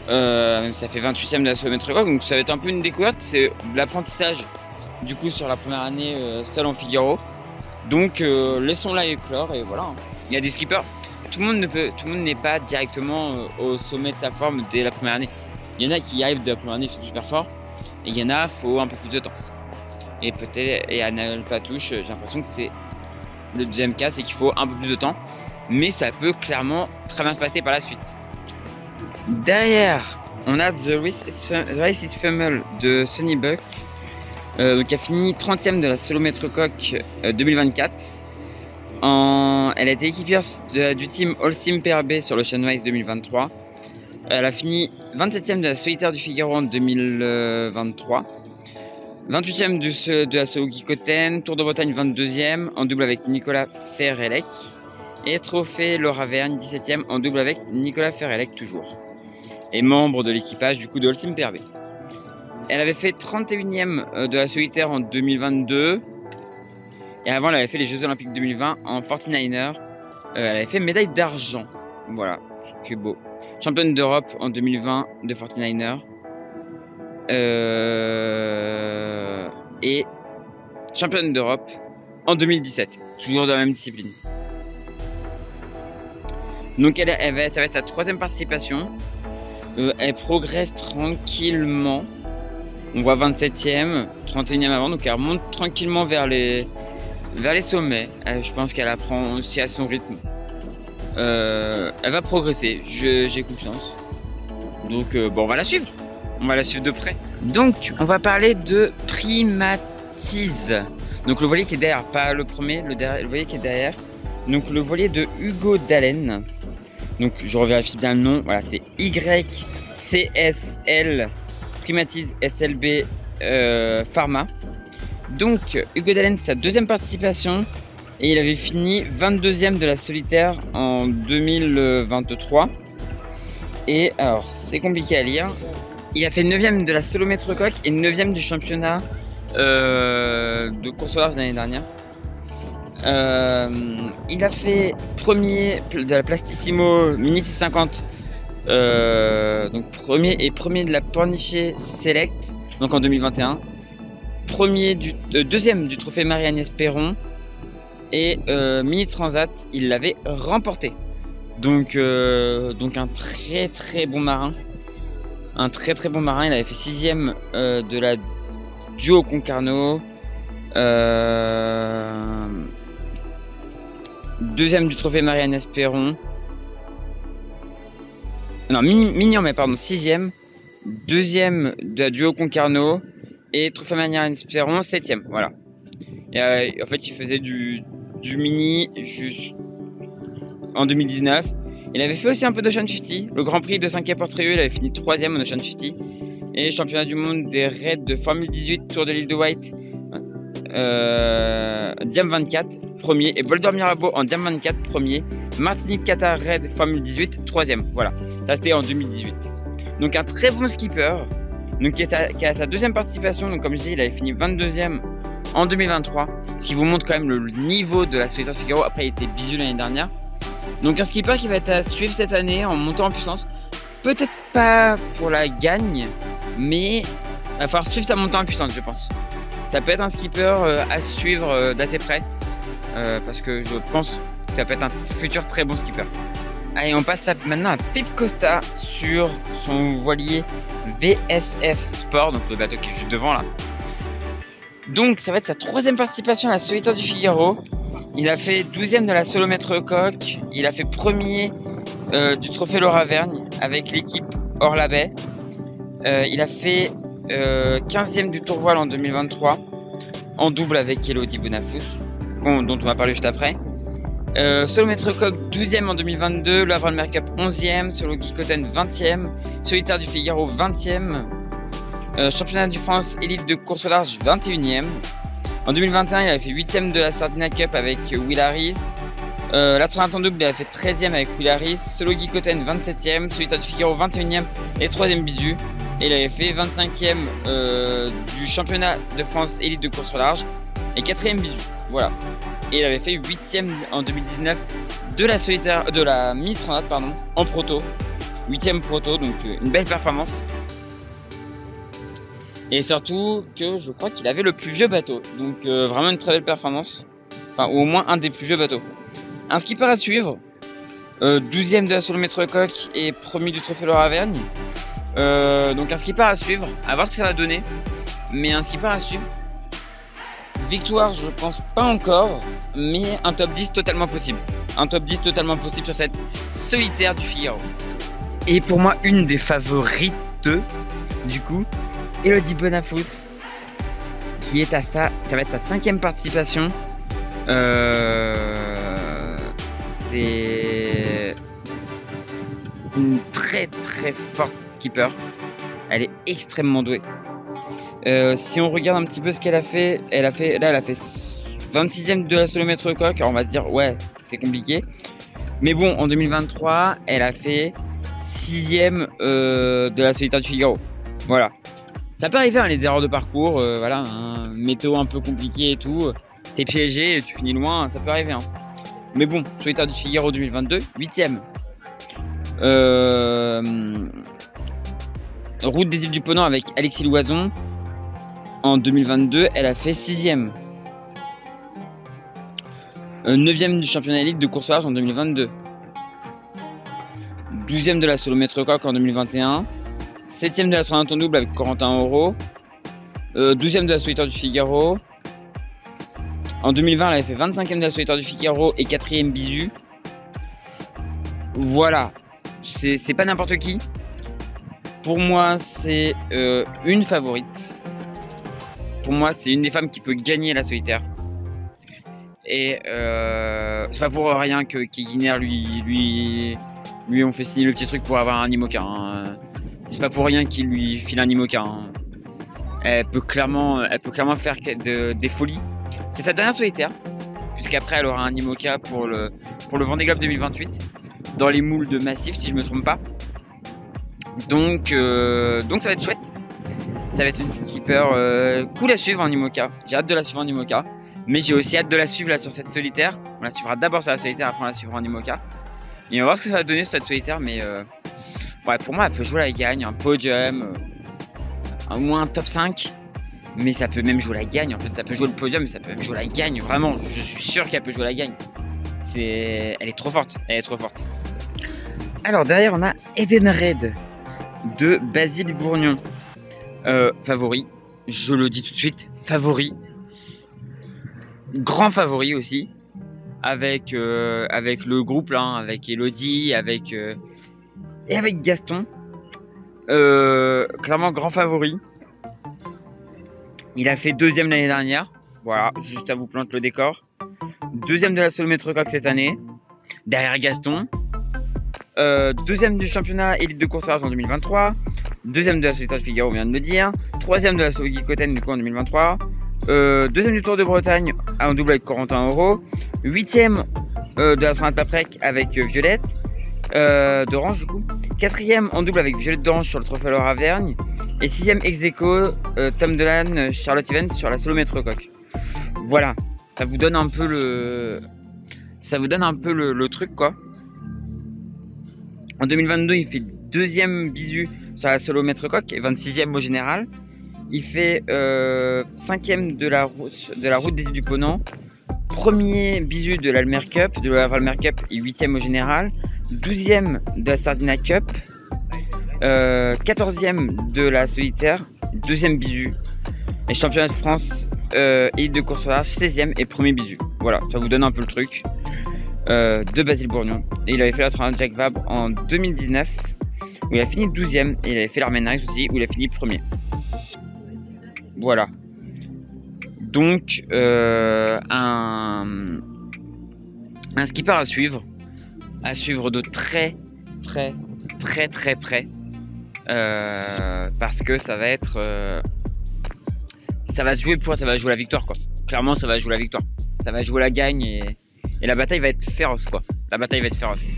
Ça fait 28e de la Solomètre Coq, donc ça va être un peu une découverte. C'est de l'apprentissage du coup sur la première année seule en Figaro. Donc laissons-la éclore et voilà. Il y a des skippers. Tout le monde n'est pas directement au sommet de sa forme dès la première année. Il y en a qui arrivent dès la première année, qui sont super forts. Et il y en a, faut un peu plus de temps. Et peut-être, et Anaël Patouche, j'ai l'impression que c'est le deuxième cas, c'est qu'il faut un peu plus de temps. Mais ça peut clairement très bien se passer par la suite. Derrière, on a The Race is Fummel de Sonny Buck, qui a fini 30e de la Solomètre Coq 2024. Elle a été équipière du team All Team PRB sur l'Ocean Race 2023. Elle a fini 27e de la Solitaire du Figaro en 2023. 28e de la Solo Guicoten, Tour de Bretagne 22e en double avec Nicolas Ferrelec. Et Trophée Laura Vergne 17e en double avec Nicolas Ferrelec toujours. Et membre de l'équipage du coup de All Team PRB. Elle avait fait 31e de la Solitaire en 2022. Et avant, elle avait fait les Jeux Olympiques 2020 en 49er. Elle avait fait médaille d'argent. Voilà, c'est beau. Championne d'Europe en 2020 de 49er. Et championne d'Europe en 2017. Toujours dans la même discipline. Donc ça va être sa 3e participation. Elle progresse tranquillement. On voit 27e, 31e avant. Donc elle remonte tranquillement vers les sommets. Je pense qu'elle apprend aussi à son rythme. Elle va progresser, j'ai confiance. Donc bon, on va la suivre. On va la suivre de près. Donc on va parler de Primatise. Donc le voilier qui est derrière, pas le premier, le voilier qui est derrière. Donc le voilier de Hugo Dallène. Donc je revérifie bien le nom. Voilà, c'est YCSL Primatise SLB Pharma. Donc Hugo Dallène, sa 2e participation, et il avait fini 22e de la solitaire en 2023. Et alors c'est compliqué à lire. Il a fait 9e de la Solomètre Coq et 9e du championnat de course au large l'année dernière. Il a fait premier de la Plastissimo Mini 650, donc premier de la Pornichet Select, donc en 2021. Deuxième du trophée Marie-Agnès Perron, et Mini Transat, il l'avait remporté. Donc un très très bon marin. Il avait fait 6e de la Duo Concarneau, 2e du trophée Marie-Agnès Perron. Non, mais pardon, 6e, 2e de la Duo Concarneau et trophée Marie-Agnès Perron, 7e, voilà. Et en fait, il faisait du mini juste en 2019. Il avait fait aussi un peu d'Ocean 50, le Grand Prix de Saint-Quay-Portrieux, il avait fini 3e en Ocean 50. Et championnat du monde des raids de Formule 18, Tour de l'île de White, Diam 24, premier. Et Boulder Mirabeau en Diam 24, premier. Martinique Qatar Raid Formule 18, 3e. Voilà, ça c'était en 2018. Donc un très bon skipper, donc qui a sa 2e participation. Donc comme je dis, il avait fini 22e en 2023. Ce qui vous montre quand même le niveau de la Solitaire Figaro. Après, il était bisu l'année dernière. Donc un skipper qui va être à suivre cette année en montant en puissance. Peut-être pas pour la gagne, mais il va falloir suivre sa montée en puissance, je pense. Ça peut être un skipper à suivre d'assez près, parce que je pense que ça peut être un futur très bon skipper. Allez, on passe maintenant à Pete Costa sur son voilier VSF Sport, donc le bateau qui est juste devant là. Donc ça va être sa 3e participation à la Solitaire du Figaro. Il a fait 12e de la solomètre coque, il a fait 1er du trophée Laura Vergne avec l'équipe Hors-la-Baie. Il a fait 15e du tour voile en 2023 en double avec Elodie Bonafous, dont on va parler juste après. Solomètre coque 12e en 2022, le Havre Cup 11e, Solo Guy Cotton 20e, Solitaire du Figaro 20e, Championnat du France élite de course au large 21e. En 2021 il avait fait 8e de la Sardina Cup avec Will Harris. La Trinité en double il a fait 13e avec Will Harris, Solo Guy Cotton 27e, Solitaire du Figaro 21e et 3e bisu. Et il avait fait 25e du championnat de France élite de course au large et 4e bisu. Voilà. Et il avait fait 8e en 2019 de la solitaire, de la Mini Transat pardon, en proto. 8e proto, donc une belle performance. Et surtout que je crois qu'il avait le plus vieux bateau. Donc vraiment une très belle performance. Enfin, ou au moins un des plus vieux bateaux. Un skipper à suivre. 12e de la solomètre coque et 1er du trophée Laura Vergne. Donc un skipper à suivre. À voir ce que ça va donner. Mais un skipper à suivre. Victoire, je pense pas encore. Mais un top 10 totalement possible. Un top 10 totalement possible sur cette solitaire du Figaro. Et pour moi, une des favorites, du coup, Elodie Bonafous, qui est à ça va être sa 5e participation. C'est une très très forte skipper. Elle est extrêmement douée. Si on regarde un petit peu ce qu'elle a fait, elle a fait 26e de la solomètre coque. Alors on va se dire ouais, c'est compliqué. Mais bon, en 2023, elle a fait 6e de la solitaire du Figaro. Voilà. Ça peut arriver, hein, les erreurs de parcours, voilà, hein, météo un peu compliqué et tout, t'es piégé, tu finis loin, ça peut arriver. Hein. Mais bon, solitaire du Figaro 2022, 8e. Route des îles du Ponant avec Alexis Loison. En 2022, elle a fait 6e. 9e du championnat élite de course large en 2022. 12e de la solomètre coque en 2021. 7e de la Trinité en double avec Corentin Auro. 12e de la solitaire du Figaro. En 2020, elle avait fait 25e de la solitaire du Figaro et 4e bisu. Voilà. C'est pas n'importe qui. Pour moi, c'est une favorite. Pour moi, c'est une des femmes qui peut gagner la solitaire. Et c'est pas pour rien que Keguiner lui ont fait signer le petit truc pour avoir un IMOCA. Hein. C'est pas pour rien qu'il lui file un IMOCA. Hein. Elle peut clairement faire des folies. C'est sa dernière solitaire, puisqu'après elle aura un IMOCA pour le Vendée Globe 2028 dans les moules de Massif, si je me trompe pas. Donc ça va être chouette. Ça va être une skipper cool à suivre en IMOCA. J'ai hâte de la suivre en IMOCA, mais j'ai aussi hâte de la suivre là sur cette solitaire. On la suivra d'abord sur la solitaire, après on la suivra en IMOCA. Et on va voir ce que ça va donner sur cette solitaire, mais ouais, pour moi elle peut jouer la gagne, un podium, au moins un top 5. Mais ça peut même jouer la gagne, en fait ça peut jouer le podium, mais ça peut même jouer la gagne, vraiment, je suis sûr qu'elle peut jouer la gagne. Elle est trop forte, elle est trop forte. Alors derrière on a Eden Red de Basile Bourgnon. Favori, je le dis tout de suite, favori. Grand favori aussi. Avec le groupe là, avec Elodie, et avec Gaston. Clairement grand favori. Il a fait 2e l'année dernière. Voilà, juste à vous planter le décor. 2e de la solomètre coque cette année. Derrière Gaston. 2e du championnat élite de course large en 2023. 2e de la solitaire de Figaro, on vient de le dire. 3e de la Solo Guy Cotton du coup en 2023. 2e du Tour de Bretagne en double avec Corentin Auro. 8e de la Trinité Paprec avec Violette d'Orange du coup. 4e en double avec Violette d'Orange sur le trophée Laura Vergne. Et 6e ex aequo, Tom Delan, Charlotte Evans sur la solomètre coque. Voilà, ça vous donne un peu le truc quoi. En 2022, il fait 2e bisu sur la solomètre coque et 26e au général. Il fait 5e de la route des îles du Ponant. 1er bisu de l'Almer Cup, de la Valmer Cup et 8e au général. 12e de la Sardinia Cup, 14e de la solitaire, 2e bisu, et championnat de France et de course au large, 16e et premier bisu. Voilà, ça vous donne un peu le truc de Basile Bourgnon. Et il avait fait la tournoi de Jacques Vabre en 2019, où il a fini 12e, et il avait fait l'Arménax aussi, où il a fini premier. Voilà. Donc, un skipper à suivre de très près, parce que ça va être, ça va jouer la victoire, quoi. Clairement, ça va jouer la victoire, ça va jouer la gagne, et la bataille va être féroce, quoi. La bataille va être féroce.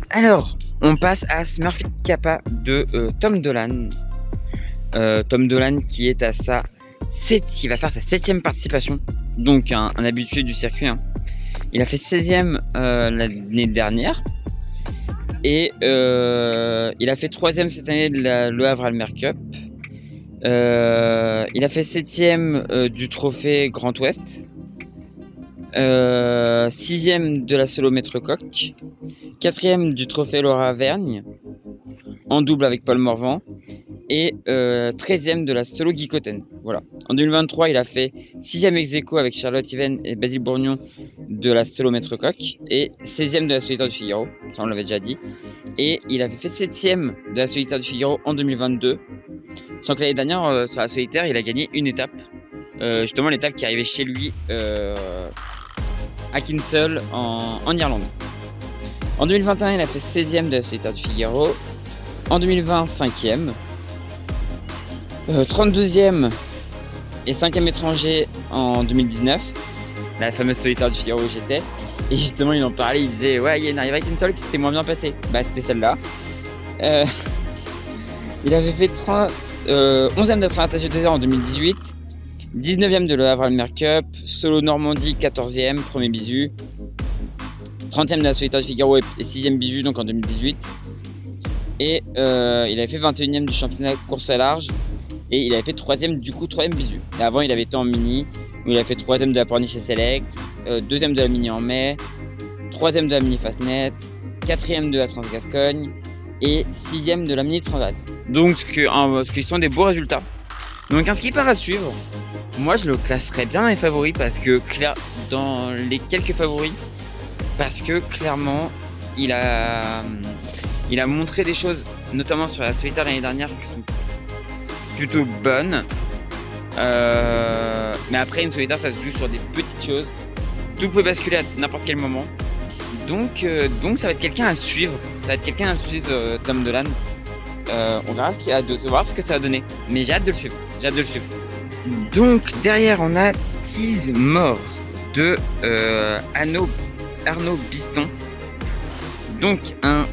Alors, on passe à Smurfit Kappa de Tom Dolan. Tom Dolan qui est à qui va faire sa 7e participation, donc un habitué du circuit, hein. Il a fait 16e l'année dernière, et il a fait 3e cette année de Le Havre Almer Cup. Il a fait 7e du trophée Grand Ouest, 6e de la solo Maître Coq, 4e du trophée Laura Vergne en double avec Paul Morvan, et 13e de la solo Guy Cotten. Voilà. En 2023, il a fait 6e ex-aequo avec Charlotte Yven et Basile Bourgnon de la solo Maître Coq, et 16e de la solitaire du Figaro, ça on l'avait déjà dit, et il avait fait 7e de la solitaire du Figaro en 2022, sans que l'année dernière sur la solitaire il a gagné une étape, justement l'étape qui arrivait chez lui à Kinsale en Irlande. En 2021, il a fait 16e de la solitaire du Figaro, en 2020 5e, 32e et 5e étranger en 2019, la fameuse solitaire du Figaro où j'étais, et justement il en parlait, il disait ouais, il y a une arrivée avec une seule qui s'était moins bien passée, bah c'était celle-là. Il avait fait 11e de la Trinitatis 2 en 2018, 19e de Le Havre Almer Cup, solo Normandie 14e, premier bisu, 30e de la solitaire du Figaro et 6e bisu donc en 2018, et il avait fait 21e du championnat course à large, et il avait fait 3e bisu. Et avant il avait été en mini, où il a fait 3e de la Pornichet Select, 2e de la mini en mai, 3e de la mini Fastnet, 4e de la Transgascogne et 6e de la mini Transat. Donc ce qui sont des beaux résultats. Donc un skipper à suivre. Moi je le classerais bien dans les favoris, parce que dans les quelques favoris, parce que clairement il a montré des choses, notamment sur la solitaire l'année dernière, qui sont plutôt bonnes. Mais après une solitaire ça se joue sur des petites choses, tout peut basculer à n'importe quel moment, donc ça va être quelqu'un à suivre, Tom Dolan. On verra voir ce que ça va donner, mais j'ai hâte de le suivre, Donc derrière on a Tease Mort de Arnaud Biston, donc un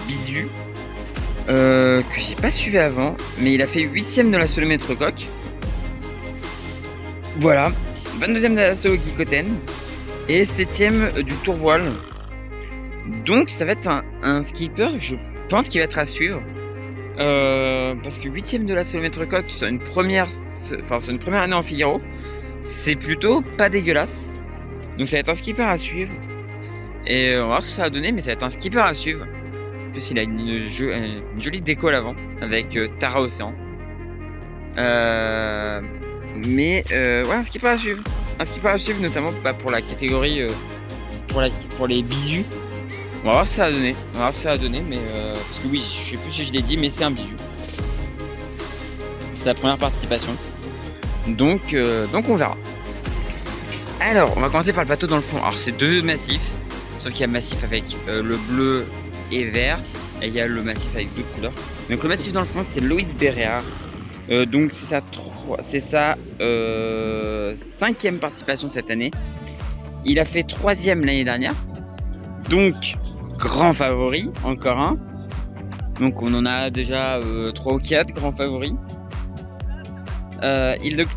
bisu que j'ai pas suivi avant, mais il a fait 8e de la solo Maître Coq, voilà, 22e de la solo Guy Cotten et 7e du Tour Voile. Donc ça va être un skipper que je pense qu'il va être à suivre, parce que 8e de la solo Maître Coq sur une première année en Figaro, c'est plutôt pas dégueulasse. Donc ça va être un skipper à suivre, et on va voir ce que ça va donner, mais ça va être un skipper à suivre. En plus il a une jolie déco à l'avant avec Tara Océan. Ouais, un skipper à suivre. Notamment pour la catégorie pour les bisus. On va voir ce que ça va donner. Mais parce que oui, je sais plus si je l'ai dit, mais c'est un bisu. C'est sa première participation. Donc on verra. Alors, on va commencer par le bateau dans le fond. Alors c'est deux massifs, sauf qu'il y a massif avec le bleu et vert, et il y a le massif avec d'autres couleurs. Donc le massif dans le fond, c'est Loïs Béréard. Donc c'est sa 5e participation cette année. Il a fait 3e l'année dernière, donc grand favori, encore un. Donc on en a déjà 3 ou 4 grands favoris.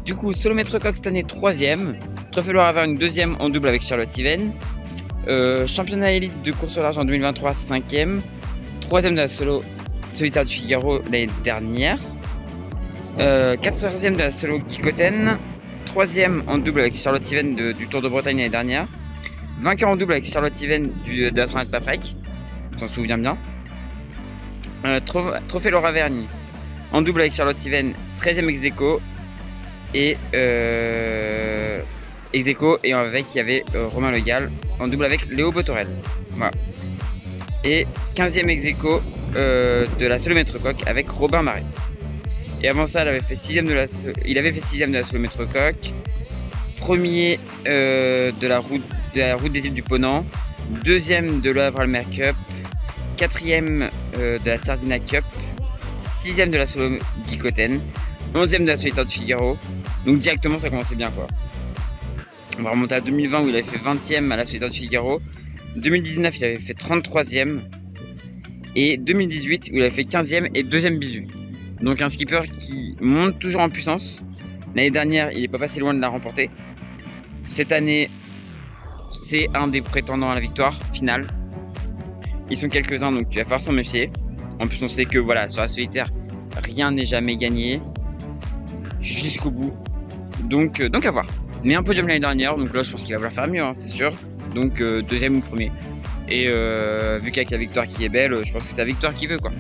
Du coup solo Maître Coq cette année 3e, Trophée Laura Vergne 2e en double avec Charlotte Yven, championnat élite de course au large en 2023 5e, 3e de la solitaire du Figaro l'année dernière, 14e de la solo Guy Cotten, 3e en double avec Charlotte Yven du Tour de Bretagne l'année dernière, vainqueur en double avec Charlotte Yven de la Transat Paprec, s'en souvient bien. Trophée Laura Vergne en double avec Charlotte Yven, 13e ex-aequo. Et ex-aequo, et avec il y avait Romain Le Gall en double avec Léo Botorel. Voilà. Et 15e ex-aequo de la solo mètre coq avec Robin Marais. Et avant ça, il avait fait 6e de la solo mètre coq, premier de la route des îles du Ponant, 2e de l'Havre Almer Cup, 4e de la Sardina Cup, 6e de la solo Guy Cotten, 11e de la Solitaire du Figaro. Donc directement ça commençait bien quoi. On va remonter à 2020 où il avait fait 20e à la Solitaire du Figaro. 2019 il avait fait 33e. Et 2018 où il avait fait 15e et 2e bisu. Donc un skipper qui monte toujours en puissance. L'année dernière il n'est pas passé loin de la remporter. Cette année c'est un des prétendants à la victoire finale. Ils sont quelques-uns donc tu vas falloir s'en méfier. En plus on sait que voilà, sur la solitaire rien n'est jamais gagné jusqu'au bout. Donc à voir. Mais un podium l'année dernière, donc là je pense qu'il va vouloir faire mieux, hein, c'est sûr. Donc deuxième ou premier. Et vu qu'avec la victoire qui est belle, je pense que c'est la victoire qu'il veut quoi.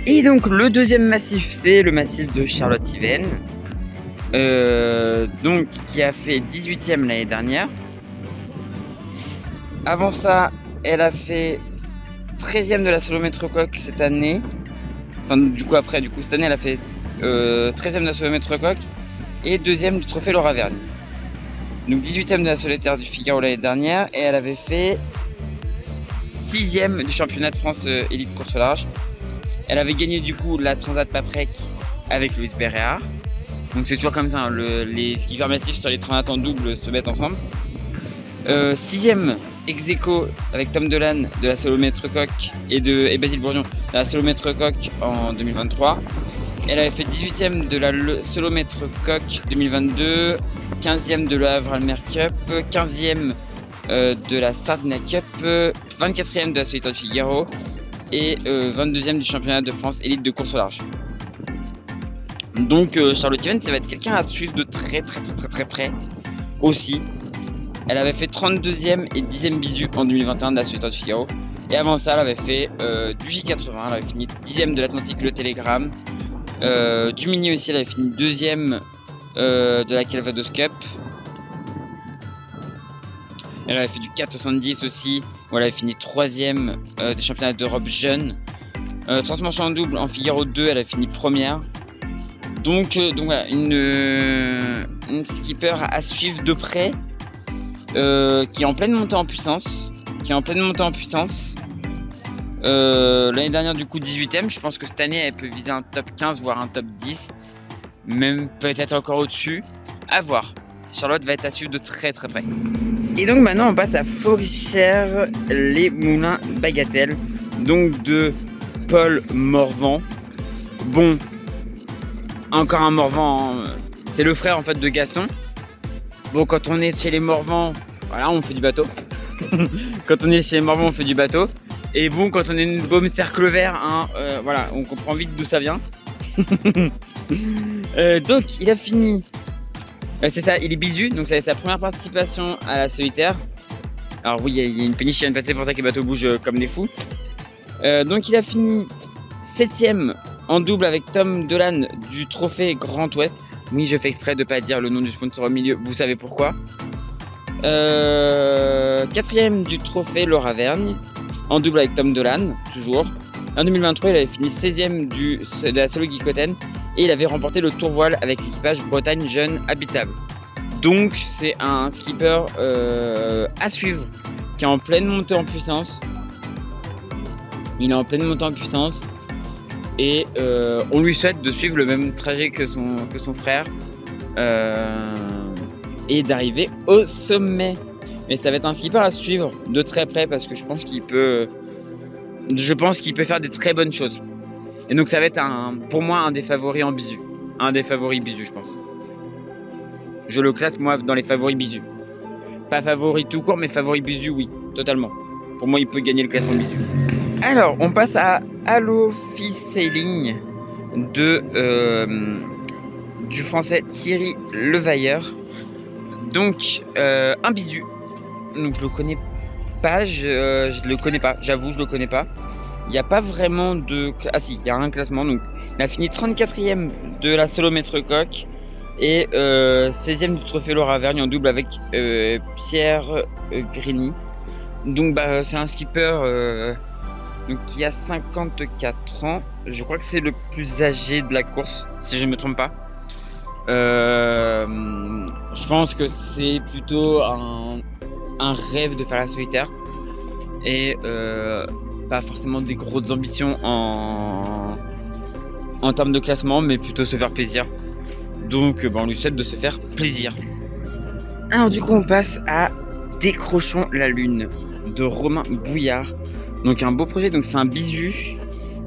Et donc le deuxième massif, c'est le massif de Charlotte Yven. Donc qui a fait 18e l'année dernière. Avant ça, elle a fait 13e de la solo mètre coq cette année. Enfin cette année elle a fait 13e de la solo mètre coq et 2e du trophée Laura Vergne. Donc 18e de la solitaire du Figaro l'année dernière et elle avait fait 6e du championnat de France élite course au large. Elle avait gagné du coup la Transat Paprec avec Louise Béréard. Donc c'est toujours comme ça, hein, les skippers massifs sur les transats en double se mettent ensemble. 6e ex-aequo avec Tom Delanne de la solo mètre coq et Basile Bourdion de la solo mètre coq en 2023. Elle avait fait 18e de la solo mètre coq 2022, 15e de la Havre Almer Cup, 15e de la Sardina Cup, 24e de la Solitaire du Figaro et 22e du championnat de France élite de course au large. Donc Charlotte Yven, ça va être quelqu'un à suivre de très près aussi. Elle avait fait 32e et 10e bisu en 2021 de la Solitaire du Figaro. Et avant ça, elle avait fait du J80, elle avait fini 10e de l'Atlantique Le Télégramme. Du Mini aussi, elle avait fini 2e de la Calvados Cup. Elle avait fait du 470 aussi, où elle avait fini 3e des championnats d'Europe jeunes. Transmanche en double, en Figaro 2, elle a fini première. Donc voilà, une skipper à suivre de près, qui est en pleine montée en puissance. L'année dernière du coup 18e, je pense que cette année elle peut viser un top 15 voire un top 10, même peut-être encore au-dessus, à voir. Charlotte va être à suivre de très près. Et donc maintenant on passe à Forichères les Moulins Bagatelle, donc de Paul Morvan. Bon, encore un Morvan, hein. C'est le frère en fait de Gaston. Bon, quand on est chez les Morvan, voilà, on fait du bateau. Quand on est chez les Morvan, on fait du bateau. Et bon, quand on est une baume cercle vert, hein, voilà, on comprend vite d'où ça vient. Donc, il a fini. C'est ça, il est bisu, donc c'est sa première participation à la solitaire. Alors oui, il y a une péniche qui vient de passer, pour ça que les bateaux bougent comme des fous. Donc, il a fini 7e en double avec Tom Delanne du trophée Grand Ouest. Oui, je fais exprès de ne pas dire le nom du sponsor au milieu, vous savez pourquoi. 4e du trophée Laura Vergne, en double avec Tom Delanne, toujours. En 2023, il avait fini 16e de la solo Guy Cotten et il avait remporté le tour voile avec l'équipage Bretagne Jeune Habitable. Donc c'est un skipper à suivre, qui est en pleine montée en puissance. Il est en pleine montée en puissance. Et on lui souhaite de suivre le même trajet que son frère et d'arriver au sommet. Mais ça va être un skipper à suivre de très près parce que je pense qu'il peut faire des très bonnes choses. Et donc ça va être pour moi un des favoris en bisu. Un des favoris bisu, je pense. Je le classe moi dans les favoris bisu. Pas favoris tout court, mais favoris bisu, oui, totalement. Pour moi, il peut gagner le classement bisu. Alors, on passe à Alofi Sailing du français Thierry Levailleur. Donc, un bisu. Donc, je le connais page, je le connais pas, j'avoue, je le connais pas. Il n'y a pas vraiment de... Ah si, il y a un classement, donc il a fini 34e de la solo maître coq et 16e du trophée Laura Vergne en double avec Pierre Grigny. Donc bah, c'est un skipper donc, qui a 54 ans. Je crois que c'est le plus âgé de la course, si je ne me trompe pas. Je pense que c'est plutôt un rêve de faire la solitaire et pas forcément des grosses ambitions en termes de classement, mais plutôt se faire plaisir. Donc on lui souhaite de se faire plaisir. Alors du coup on passe à Décrochons la lune de Romain Bouillard. Donc un beau projet, donc c'est un bisu.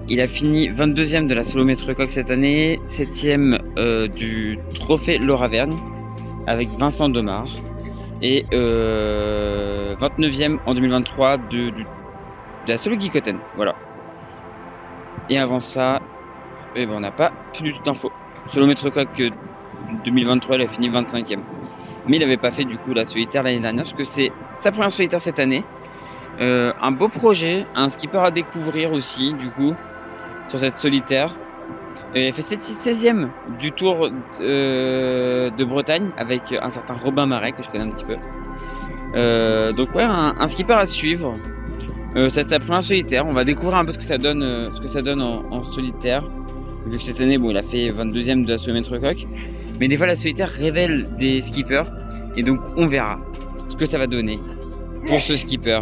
Il a fini 22e de la solo maître coq cette année, 7e du trophée Laura Vergne avec Vincent Demar et 29e en 2023 de la solo Guicoten. Voilà. Et avant ça, on n'a pas plus d'infos. Solo maître coq 2023, il a fini 25e. Mais il n'avait pas fait du coup la solitaire l'année dernière, parce que c'est sa première solitaire cette année. Un beau projet, un skipper à découvrir aussi du coup sur cette solitaire. Il a fait 16e du Tour de Bretagne avec un certain Robin Marais que je connais un petit peu. Donc ouais, un skipper à suivre. C'est sa première solitaire. On va découvrir un peu ce que ça donne, en solitaire. Vu que cette année, bon, il a fait 22e de la solo maître coq. Mais des fois, la solitaire révèle des skippers. Et donc, on verra ce que ça va donner pour ce skipper,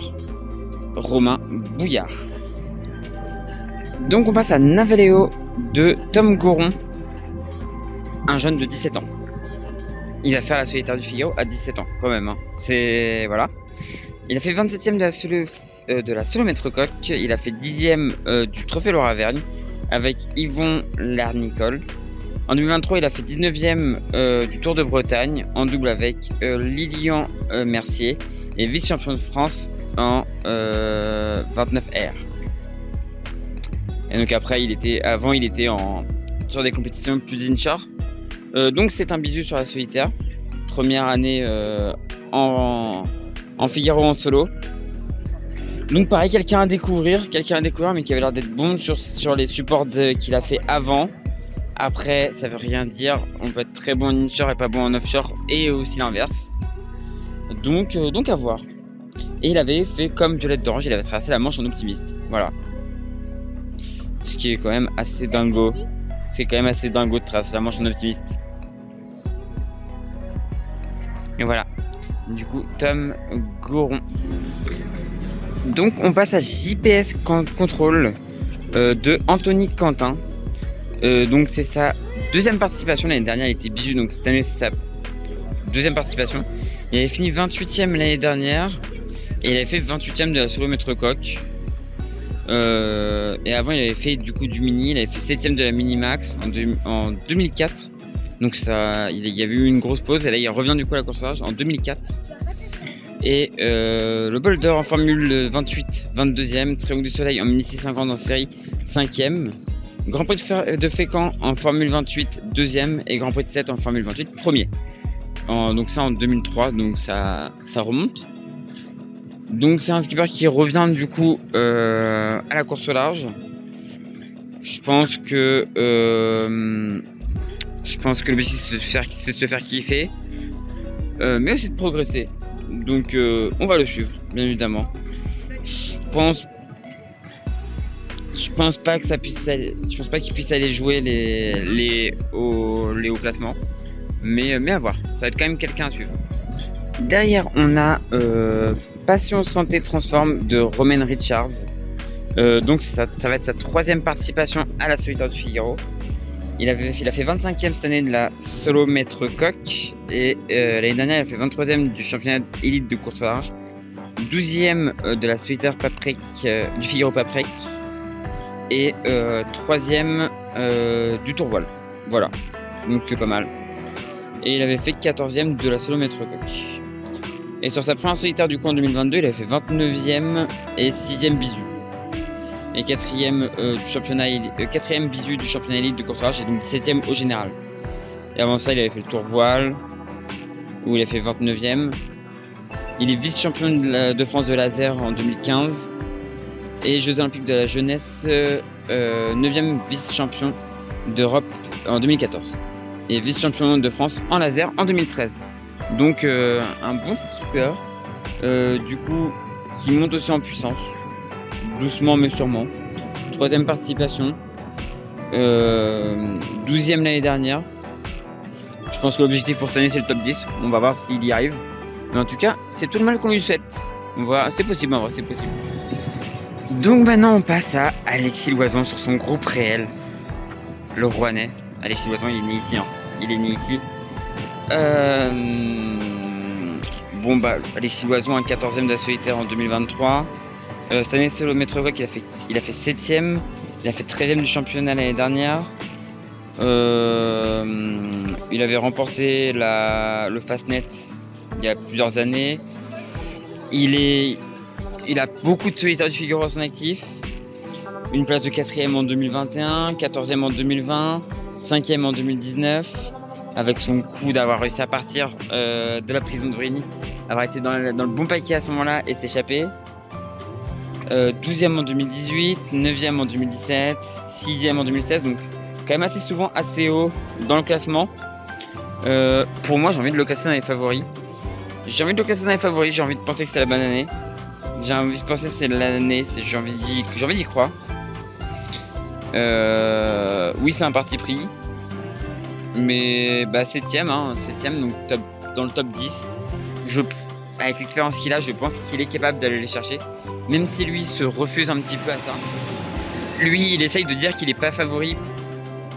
Romain Bouillard. Donc, on passe à Navaléo de Tom Goron, un jeune de 17 ans. Il va faire la solitaire du Figaro à 17 ans, quand même. Hein. C'est... Voilà. Il a fait 27e de la solo maître coq. Il a fait 10e du trophée Laura Vergne avec Yvon Lernicole. En 2023, il a fait 19e du Tour de Bretagne en double avec Lilian Mercier et vice-champion de France en 29R. Et donc après, il était sur des compétitions plus inshore. Donc c'est un bisu sur la solitaire. Première année en Figaro en solo. Donc pareil, quelqu'un à découvrir, mais qui avait l'air d'être bon sur les supports qu'il a fait avant. Après, ça veut rien dire. On peut être très bon en inshore et pas bon en offshore, et aussi l'inverse. Donc à voir. Et il avait fait comme Violette d'Orange, il avait traversé la Manche en optimiste. Voilà. Ce qui est quand même assez dingo. C'est quand même assez dingo de traverser la Manche en optimiste. Et voilà. Du coup, Tom Goron. Donc on passe à JPS Control de Anthony Quentin. Donc c'est sa deuxième participation. L'année dernière il était bisu, donc cette année c'est sa deuxième participation. Il avait fini 28e l'année dernière et il avait fait 28e de la solo maître coq. Et avant il avait fait du coup du mini, il avait fait 7e de la mini max en 2004. Donc ça, il y avait eu une grosse pause et là il revient du coup à la course large en 2004. Et le bol d'or en formule 28, 22e, Triangle du Soleil en mini 650 en série 5e, Grand Prix de Fécamp en formule 28, 2e et Grand Prix de 7 en formule 28, 1er. Donc ça en 2003, donc ça remonte. Donc c'est un skipper qui revient du coup à la course au large. Je pense que l'objectif c'est de se faire kiffer, mais aussi de progresser. Donc on va le suivre, bien évidemment. Je pense pas que ça puisse aller, je pense pas qu'il puisse aller jouer les hauts classements, mais à voir. Ça va être quand même quelqu'un à suivre. Derrière on a Passion Santé Transforme de Romain Richards. Donc ça va être sa troisième participation à la solitaire du Figaro. Il a fait 25e cette année de la solo maître coq et l'année dernière il a fait 23e du championnat élite de course large, 12e de la solitaire Paprec du Figaro Paprec et 3e du tour voile. Voilà, donc c'est pas mal. Et il avait fait 14e de la solo maître coq. Et sur sa première solitaire du coup en 2022, il avait fait 29e et 6e bisu. Et 4e bisu du championnat élite de course large et donc 17e au général. Et avant ça il avait fait le tour voile où il a fait 29e Il est vice-champion de France de laser en 2015 et Jeux Olympiques de la jeunesse, 9e vice-champion d'Europe en 2014 et vice-champion de France en laser en 2013. Donc un bon skipper, du coup, qui monte aussi en puissance, doucement mais sûrement. 3e participation, 12e l'année dernière. Je pense que l'objectif pour cette année c'est le top 10. On va voir s'il y arrive. Mais en tout cas, c'est tout le mal qu'on lui souhaite. On voit, c'est possible en vrai, c'est possible. Donc maintenant on passe à Alexis Loison sur son groupe réel, le Rouennais. Alexis Loison, il est né ici, hein. Il est né ici. Bon bah Alexis Loison, un 14e de la solitaire en 2023. Cette année c'est le Maître Coq, il a fait 7e. Il a fait 13e du championnat l'année dernière. Il avait remporté le Fastnet il y a plusieurs années. Il a beaucoup de solitaires du Figaro à son actif. Une place de 4e en 2021, 14e en 2020, 5e en 2019. Avec son coup d'avoir réussi à partir de la prison de Vrigny, avoir été dans le bon paquet à ce moment-là et s'échapper. 12e en 2018, 9e en 2017, 6e en 2016, donc quand même assez souvent assez haut dans le classement. Pour moi, j'ai envie de le classer dans les favoris. J'ai envie de penser que c'est la bonne année. J'ai envie de penser que c'est l'année, j'ai envie d'y croire. Oui, c'est un parti pris. Mais bah 7e, hein, 7e, donc dans le top 10. Avec l'expérience qu'il a, je pense qu'il est capable d'aller les chercher. Même si lui se refuse un petit peu à ça. Lui, il essaye de dire qu'il n'est pas favori.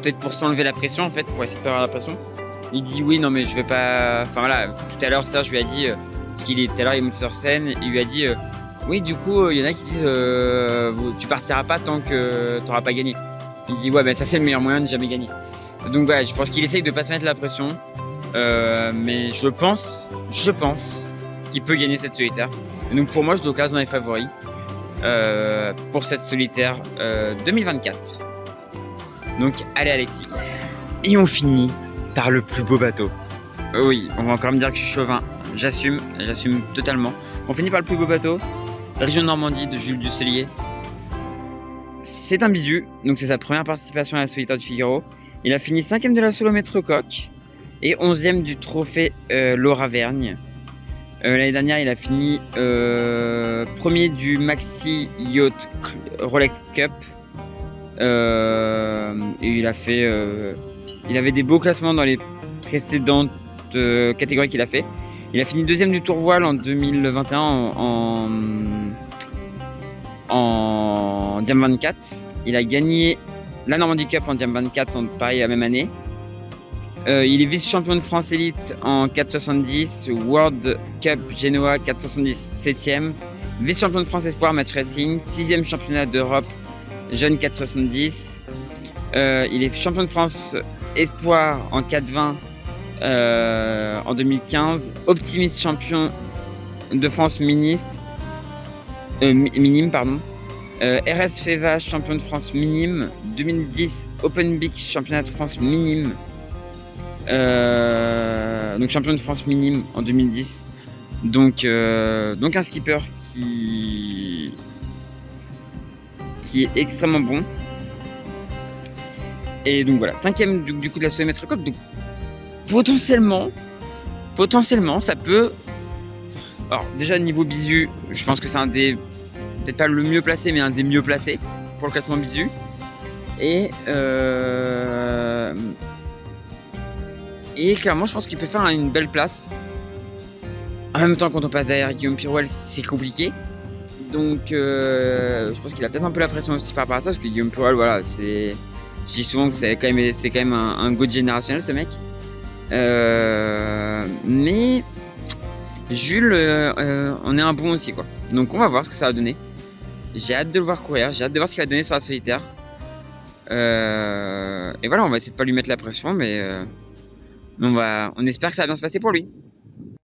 Peut-être pour s'enlever la pression, en fait, pour essayer de pas avoir la pression. Il dit oui, non mais je vais pas... Enfin voilà, tout à l'heure, Serge lui a dit... parce qu'il est tout à l'heure, il monte sur scène, il lui a dit... oui, du coup, il y en a qui disent... tu partiras pas tant que tu n'auras pas gagné. Il dit ouais, ben ça c'est le meilleur moyen de jamais gagner. Donc voilà, je pense qu'il essaye de pas se mettre la pression. Mais je pense qu'il peut gagner cette solitaire. Et donc pour moi, je le classe dans les favoris pour cette solitaire 2024. Donc allez Alexis. Et on finit par le plus beau bateau. Oui, on va encore me dire que je suis chauvin. J'assume totalement. On finit par le plus beau bateau. Région Normandie de Jules Dusselier. C'est un bidu, donc c'est sa première participation à la solitaire du Figaro. Il a fini 5e de la solo Maître Coq et 11e du trophée Laura Vergne. L'année dernière, il a fini premier du Maxi Yacht Rolex Cup. Et il avait des beaux classements dans les précédentes catégories qu'il a fait. Il a fini 2e du Tour Voile en 2021 en Diam 24. Il a gagné la Normandie Cup en Diam 24 pareil la même année. Il est vice-champion de France Elite en 470, World Cup Genoa 470 7e, vice-champion de France Espoir Match Racing, 6e championnat d'Europe Jeune 470. Il est champion de France Espoir en 420 en 2015, Optimiste champion de France minime, RS FEVA champion de France minime, 2010 Open Beach championnat de France minime, donc champion de France minime en 2010. Donc un skipper qui est extrêmement bon. Et donc voilà, 5e du coup de la solo Maître Coq. Donc potentiellement ça peut... Alors déjà niveau bisu, je pense que c'est un des... peut-être pas le mieux placé, mais un des mieux placés pour le classement bisu. Et clairement, je pense qu'il peut faire une belle place. En même temps, quand on passe derrière Guillaume Pirouel, c'est compliqué. Donc, je pense qu'il a peut-être un peu la pression aussi par rapport à ça, parce que Guillaume Pirouel, voilà, je dis souvent que c'est quand même un GOAT générationnel, ce mec. Mais Jules, on est un bon aussi, quoi. Donc, on va voir ce que ça va donner. J'ai hâte de le voir courir, j'ai hâte de voir ce qu'il va donner sur la solitaire. Et voilà, on va essayer de pas lui mettre la pression, mais on espère que ça va bien se passer pour lui.